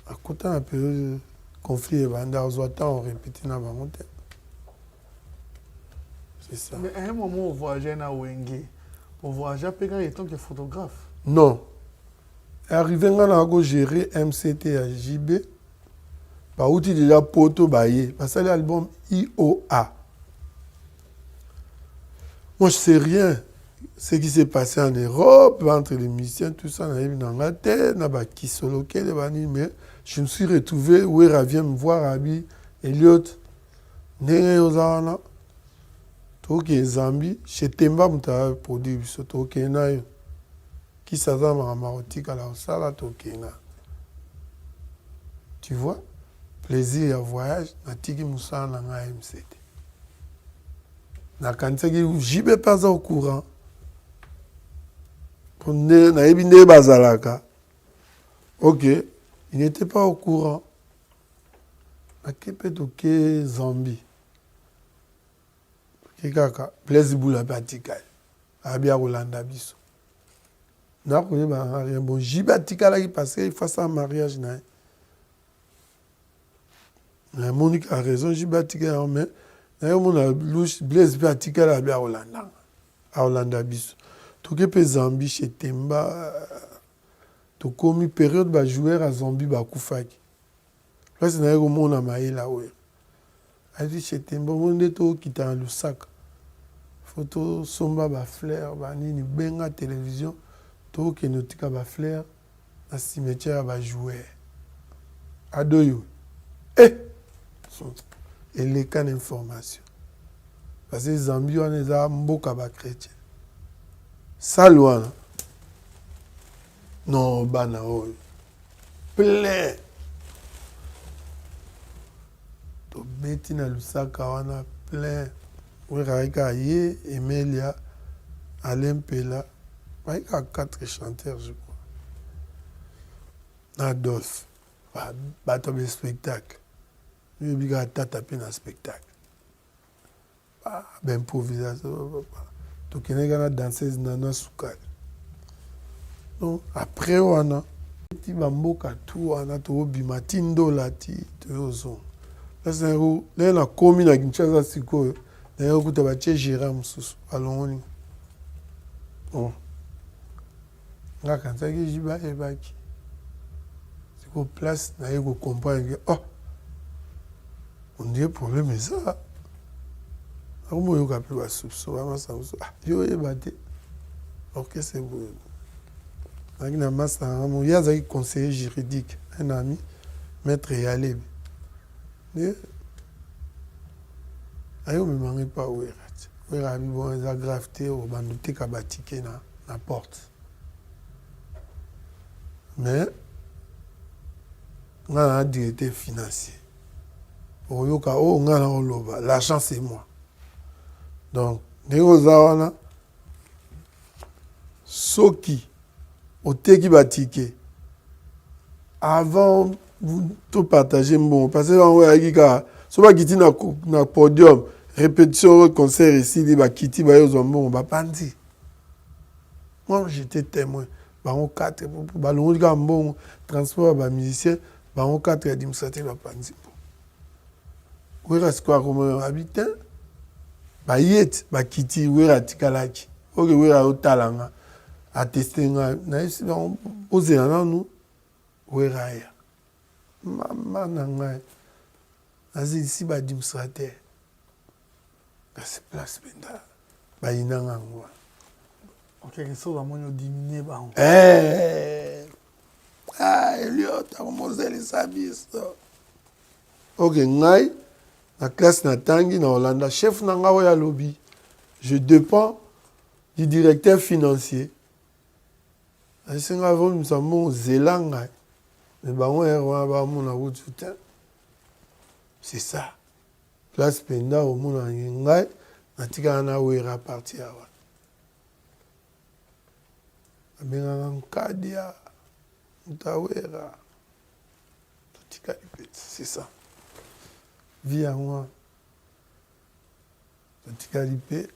À côté de la période conflit et bandit, on répète dans la montée. C'est ça. Mais à un moment, on voyageait à Wenge. On voyageait à Pékin en tant que photographe. Non. Arrivé à gérer MCT à JB, bah, outil déjà poto baillé. Parce que l'album IOA. Moi, je sais rien. Ce qui s'est passé en Europe, entre les musiciens, tout ça, on a eu dans la tête, on a qui soloqué, mais je me suis retrouvé, où il vient me voir, Abi, Elliot, Nere Ozana, Toki Zambi, chez Temba, on a produit, Toki Nayo, qui s'azame en marotique à la sala, Toki Na. Tu vois? Plaisir à voyage, na tiki moussa na MCT. Na kanteki j'y vais pas au courant. Na ebinde bazalaka. OK, il n'était pas au courant. Na kepe toke Zambie. Kaka Blaise Boula batika. Abia Rolanda biso. Na ko ba rien bon j'y batika là qui passait face à mariage na. Mais Monique a raison, j'y batika mais Blaise batika là abia Rolanda. A Rolanda biso. Toke pe Zambie chez Temba. To komi période ba joueur à Zambie ba kufaki. Là c'est na ko mona maïla ouais. A dit chez Temba on est to kita le sac. Photo somba ba fleur ba nini benga télévision to ke notika ba fleur na cimetière ba joueur. Adoyo. Et les cas d'information. Parce que Zambie on est à mboka ba chrétien. Salouana. Non, banao. Plein. To beti na lusaka wana plein. Weraika Ye, Emelia, Alain Pella. Il y a 4 chanteurs, je crois. Adolphe. Bateau de spectacle. Il y a un spectacle. Ben improvisation. Donc il y a une danseuse Nana Soukal. Donc après on a ti bamboka tout on a to bimatindo lati to zo. Là c'est où là na komi na Kinshasa siko. Là écoute ba tie Jérôme Soussou allons. Bon. Là quand ça que jiba et baki. C'est qu'on place na yego comprendre que oh on dit problème est ça. Comment il y a un soupçon, il y a un ok, c'est bon. Il y a un conseiller juridique, un ami, maître Yaleb. Il y a un pas où il y a un graveté ou un la porte. Mais on a un directeur financier. L'argent, c'est moi. Donc, Néozawana, Soki, au Teki Batike, avant, vous tout partagez, bon, parce que on a dit que, si vous quittez dans podium, répétition, concert ici, il va quitter, bon, va pas dire. Moi, j'étais témoin. On 4, bon, transport, musicien, on 4 administratifs, va pas dire. Où est-ce qu'on a comme habitant? Bayet bakiti wera tikalaki oke wera otalanga attester nga na isi ba poser na nous wera ya mama na nga azi ici ba administrateur ba se place benda ba inanga ngwa OK so ba monyo diminuer ba Elliot akomozeli sabiso OK ngai la classe Natangi na Hollanda, chef Nanga ya lobby. Je dépends du directeur financier. C'est ça. place penda omona ngai natika na wera parti awa abengaka nkadia mutawera totika lipete c'est ça vie yango totika lipe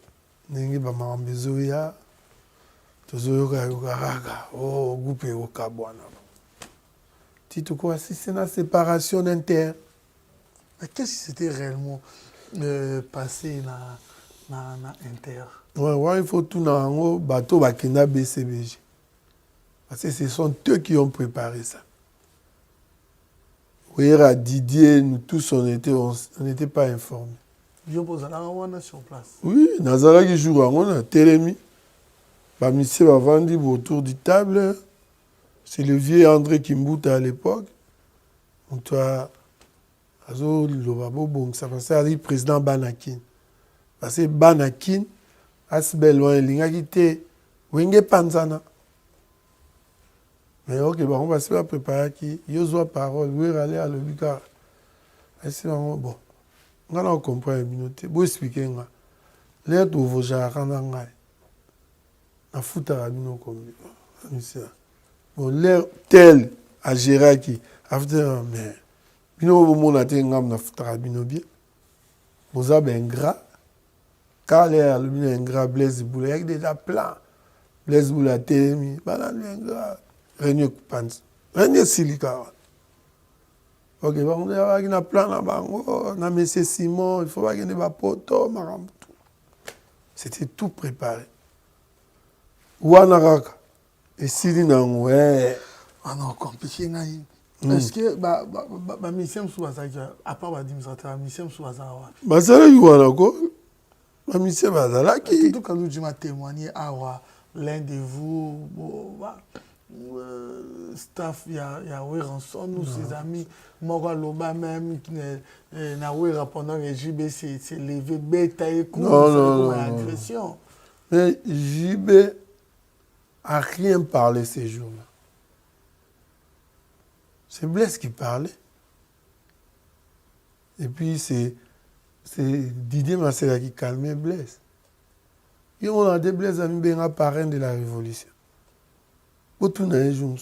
ndenge bamakambo ezoya tozoyoka kaka o groupe ekokabwana tito koassiste na séparation d'inter. Mais qu'est-ce qui s'était réellement passé na Inter? Ouais, il faut tout dans le bateau Bakina BCBG. Parce que ce sont eux qui ont préparé ça. Oui, à Didier, nous tous, on n'était pas informés. Sur place. Oui, Nazara qui joue on a Télémi. Monsieur va vendre autour du table. C'est le vieux André Kimbuta à l'époque. Donc, toi, Azo Lobabo Bong, ça passait à dire président Banakin. Parce que Banakin, Asbel, il a quitté Wenge Panzana. Mais ok, bon, on va se faire préparer qui. Yozoa parole, oui, aller à l'obika. Bon, on comprend une minute. Bon, expliquer. L'air de vos jarres, na foutre à nous comme bon, l'air tel à Géraki, after, mais. Bino au monde a été un bien. Vous avez un gras. Car l'air un gras Blaise Boula. Il y a déjà plein. Blaise Boula Témi. Banane un gras. Réunion Pans. Réunion Silica. Ok, on a un plan là-bas. On a mis Simon. Il faut pas qu'il y ait des poteaux. C'était tout préparé. Ouanaraka. Et Silina, ouais. Ah non, compliqué. Est-ce que ma mission sous à part l'administrateur, ma mission sous hasard. Ma sœur Yuanako, ma mission Bazala qui. Tout quand tu m'as témoigné à l'un de vous, staff, il y a Ranson, nous ses amis, Mora Loba même qui n'a pas pendant que JB s'est levé bête et coup, non, agression. Mais JB a rien parlé ces jours-là. C'est Blaise qui parlait. Et puis c'est Didier Massela qui calmait Blaise. Et on a des Blaise à un parrain de la Révolution. Pour tout le monde,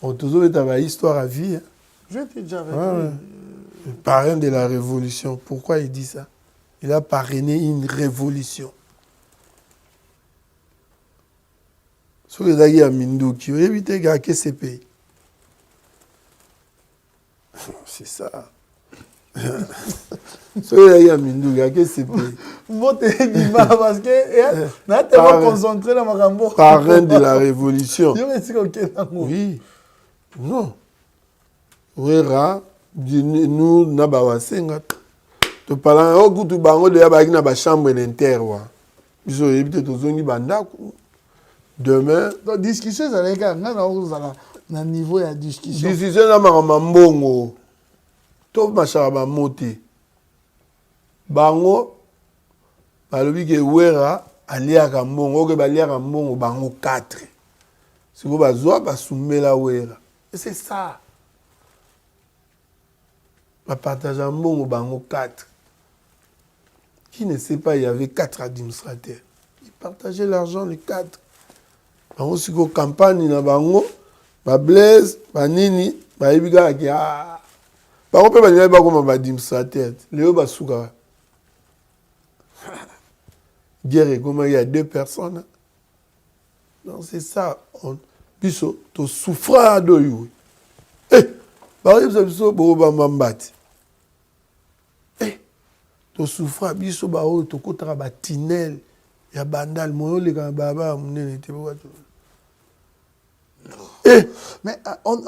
on toujours est histoire à vie. Hein. Je t'ai déjà vu. Le parrain de la Révolution. Pourquoi il dit ça? Il a parrainé une révolution. Sur les aguets à Mindouki, évitez gars que ces pays. C'est ça. Soyez là, Mindou, qu'est-ce que c'est? Moi, parce que on a tellement concentré dans ma rambo. Parrain de la Révolution. Oui. Non. Ouera, nous, Nabawasenga. Tu parles, oh, tu bango de la ba chambre d'inter. Ils ont évité de zoni banda. Demain. Donc, discussion, ça les gars, na niveau ya discussion. Discussion na mbongo. To machaba moté. Bango balobi ke wera aliaka mbongo ke baliaka mbongo bango 4. Siko bazwa basumela wera. Et c'est ça. Ba partage mbongo bango 4. Qui ne sait pas, il y avait 4 administrateurs. Ils partageaient l'argent les 4. Bango siko campagne na bango ba Blaise, ba nini, ba ibiga ki ah. Ba ko pe ba nini ba ko ba administrateur. Léo ba suka. Guerre comme il y a 2 personnes. Donc c'est ça, on biso to souffra do you. Eh, ba biso bo ba mambati. Eh, to souffra biso ba o to kotara ba tinel ya bandal moyo le ka baba munene te ba to. Mais on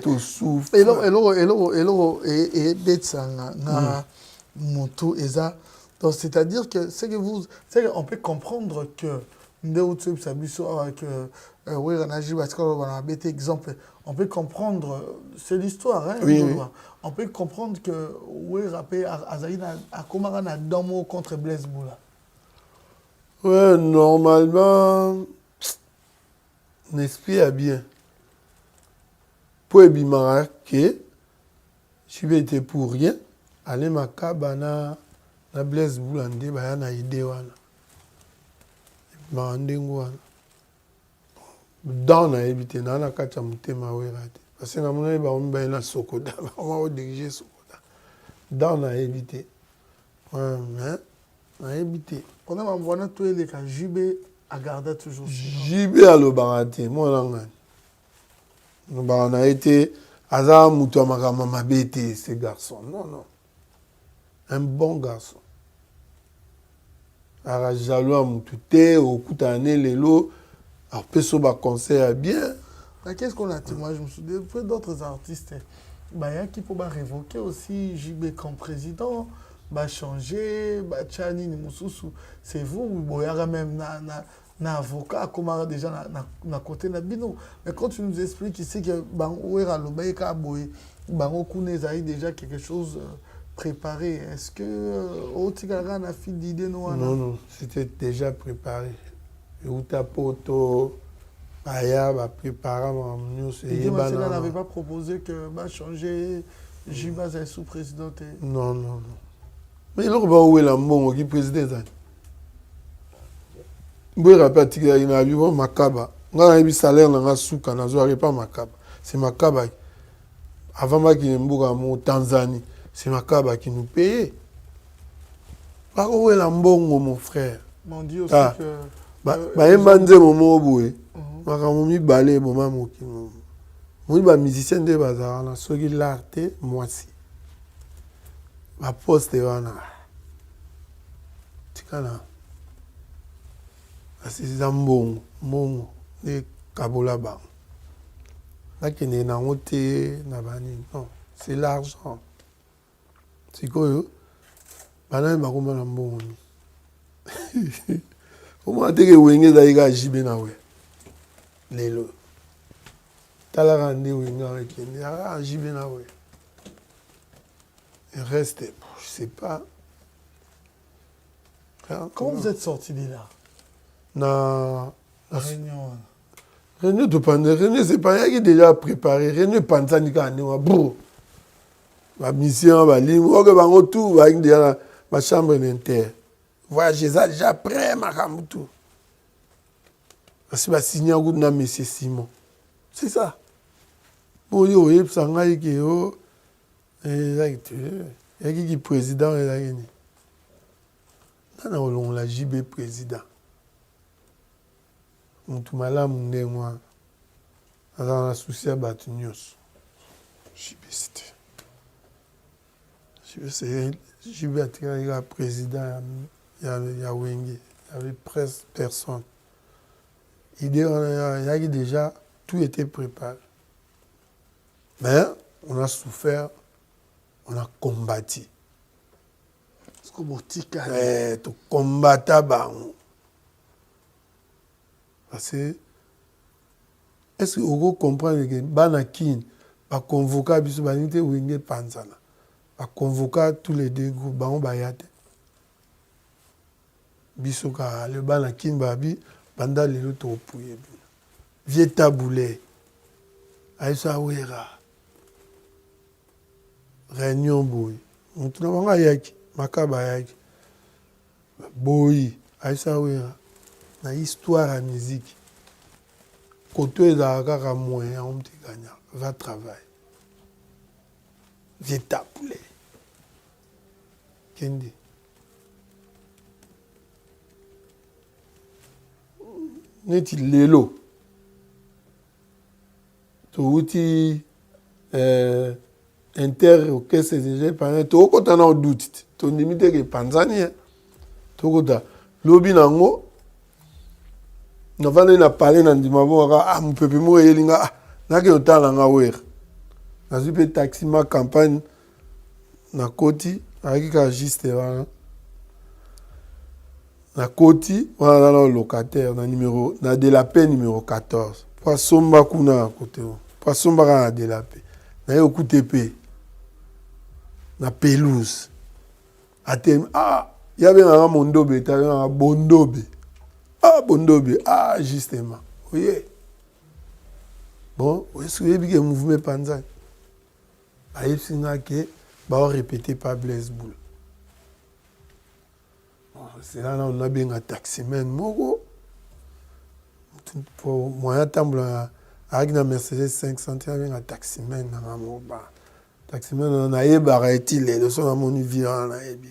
tout souffre. Et betsanga na moto eza. Donc c'est-à-dire que on peut comprendre que exemple, on peut comprendre, c'est l'histoire, hein, oui. On peut comprendre que Azaïna a commaré Domo contre Blaise Boula. Ouais, normalement, l'esprit a bien. Pour Ebimara, que je vais être pour rien, Ale Makaba na Blaise Boulande baya na idée wana. Bandengo wana. Dans na ebité na kacha mutema werate. Parce que na mona ba on ba na Sokoda, on va diriger Sokoda. Dans na ebité. Ouais, na ebité. On a envoyé tout les cas JB à garder toujours. JB à le barate, moi là. On a été Aza Moutou Makama bête ces garçons. Non, non. Un bon garçon. Alors, jaloux Moutou au Koutané, les lots, alors, Pesso ba concert bien. Qu'est-ce qu'on a dit? Moi, je me souviens d'autres artistes. Il y a qui peut révoquer aussi JB comme président, changer, Tchani, Moussoussou. C'est vous, il y a même un avocat, comme déjà na côté de Bino. Mais quand tu nous expliques ici que déjà quelque chose préparé, est-ce que Otigara a fait d'idée? Non, non, c'était déjà préparé. Utapoto, Aya va préparer mon news. Et Marcela n'avait pas proposé que changer Jibaz sous-président. Non, non, non. Mais il où est l'ambon qui président? Je rappelle que il a eu Makaba. On a eu salaire dans la souka, on n'a pas Makaba. C'est Makaba. Avant qu'il y ait en Tanzanie, c'est Makaba qui nous payait. Où est l'ambon, mon frère? On dit aussi que... Mbandze momo boye makamomi balé moma moki momi ba musicien de bazara na soki l'arte mwasi ba poste wana tikana asisa mbongo de kabola ba nakende na ngote na bani non c'est l'argent sikoyo bana bakoma na mbongo Comment est-ce que vous avez dit JB na we lelo tala randi winga avec JB na we il reste je sais pas comment vous êtes sorti de là na réunion de pandémie réunion c'est pas qui déjà préparé réunion pandémie quand on bro la mission va libre que bango tout va déjà ma chambre interne voyager ça déjà prêt ma tout. Parce que signé un coup de monsieur Simon. C'est ça. Bon yo yep sanga yiki yo et qui président et là ni. On la JB président. On tout malam ndé moi. Dans la souci à Batunios. JB c'était. JB a président. Il y a Wenge, il y avait presque personne. Il y a déjà, tout était préparé. Mais on a souffert, on a combattu. Parce que tu combattais. Parce que, est-ce que vous comprenez que Banakin va convoquer Wenge Panzana, va convoquer tous les deux groupes, Bayate. Bisoka le bana kinbabi banda lelo to pouye vieta boulé aisa wera réunion boy on tuna banga yaki Makaba yaki boy aisa wera na histoire à musique côté da kaka moyen on te gagna va travailler vieta boulé kendi neti lelo touti inter orchestre déjà pendant to kota na doute to limite que Tanzanie to kota lobi nango na vale na parler na ndima bo ka mon pepe mo yelinga na ke otala nga wer na zipe taxi ma campagne na koti avec ka juste wana na koti wana na locataire na numéro na de la paix numéro 14 pour somba kuna côté pour somba na de la paix na yo kutepe na pelouse atem il y avait un mondobe ta un bondobe bondobe justement oui bon est-ce que bien mouvement panza aïe singa que va répéter par Blaise Boule. C'est là on a bien un taximan moko. Pour moyen temps avec la Mercedes 500 avec un taximan na moba. Taximan on a yeba etile le son mon vie on a yebi.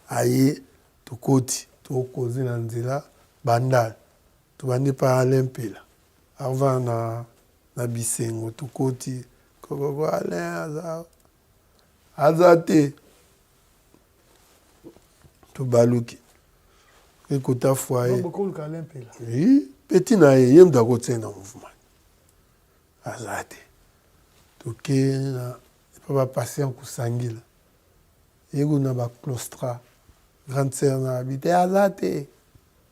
Aye to koti to causer na nzela bandal. To bande pa Alimpela. Avant na bisengo to koti ko ale azate to baluki. Écoute à foyer. Oui, petit na yem da côté na mouvement. Azate. Ok, na pas passer en kusangila. Yego na ba claustra. Grande sœur na habité azate.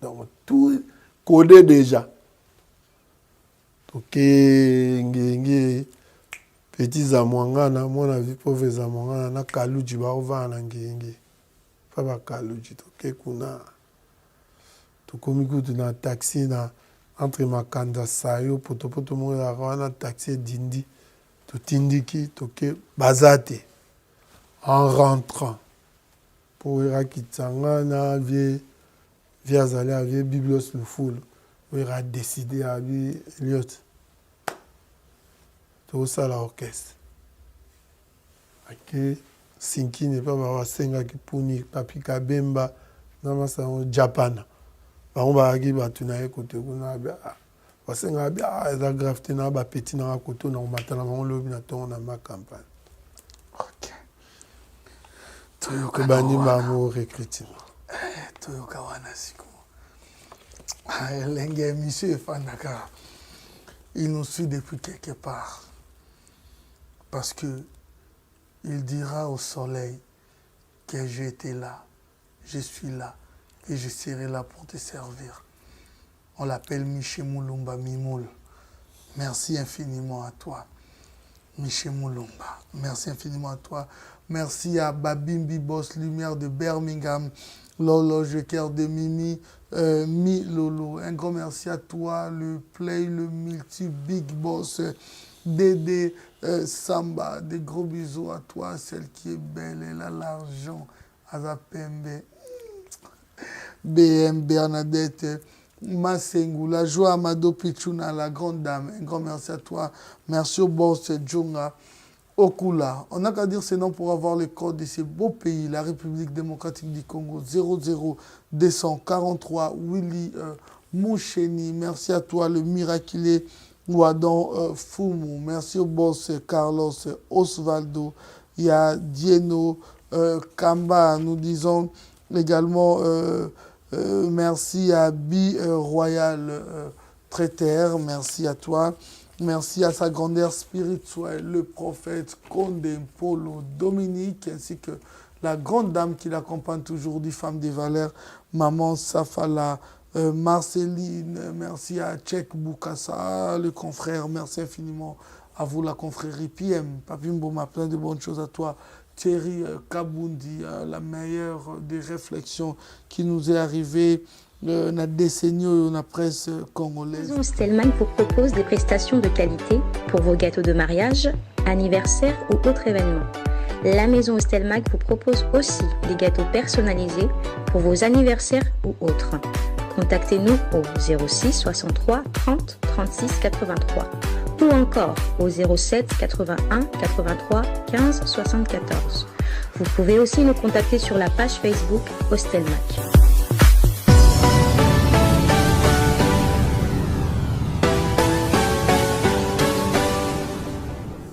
Donc tout codé déjà. Ok, ngenge petits amwanga na mona vie pauvres amwanga na kaluji ba ova na ngenge. Pas ba kaluji to ke kuna. Comme écoute dans taxi entre Makanda Sayo poto mo na taxi dindi to tindiki to ke bazate en rentrant pour ira kitanga na vie azali avec Biblos le full pour ira décider à vie Elliot to ça l'orchestre ok Sinki n'est pas ba senga ki puni papi kabemba na masa Japan. On va arriver à tuer côté kuna bia parce que bia za grafte na ba petit na côté na matin na on lobi na ton na ma campagne. OK. Toyoka bani ba mo recrutement. Toyoka wana siku. L'engagé monsieur Fanaka. Il nous suit depuis quelque part. Parce que il dira au soleil que j'étais là, je suis là. Et je serai là pour te servir. On l'appelle Miché Moulumba Mimoul. Merci infiniment à toi, Miché Moulumba. Merci infiniment à toi. Merci à Babimbi Boss Lumière de Birmingham, Lolo Joker de Mimi, Mi Lolo. Un grand merci à toi, le Play, le Multi Big Boss, Dédé Samba. Des gros bisous à toi, celle qui est belle, elle a l'argent, Azapembe. BM Bernadette Masengu, la joie Amado Pichuna, la grande dame. Un grand merci à toi. Merci au boss Djonga Okula. On n'a qu'à dire ces noms pour avoir le code de ces beaux pays. La République démocratique du Congo 00243 Willy Moucheni. Merci à toi, le miraculé Ouadon Fumu. Merci au boss Carlos Osvaldo. Il y a Dieno Kamba. Nous disons également merci à Bi Royal Traiter, merci à toi. Merci à sa grandeur spirituelle, le prophète Condé Polo Dominique, ainsi que la grande dame qui l'accompagne toujours, dit femme des valeurs, Maman Safala Marceline. Merci à Tchèque Boukassa, le confrère. Merci infiniment à vous, la confrérie PM. Papimboma, plein de bonnes choses à toi. Thierry Kaboundi, la meilleure des réflexions qui nous est arrivée dans la décennie de la presse congolaise. La Maison Stelmach vous propose des prestations de qualité pour vos gâteaux de mariage, anniversaire ou autres événements. La Maison Stelmach vous propose aussi des gâteaux personnalisés pour vos anniversaires ou autres. Contactez-nous au 06 63 30 36 83 ou encore au 07 81 83 15 74. Vous pouvez aussi nous contacter sur la page Facebook Stelmach.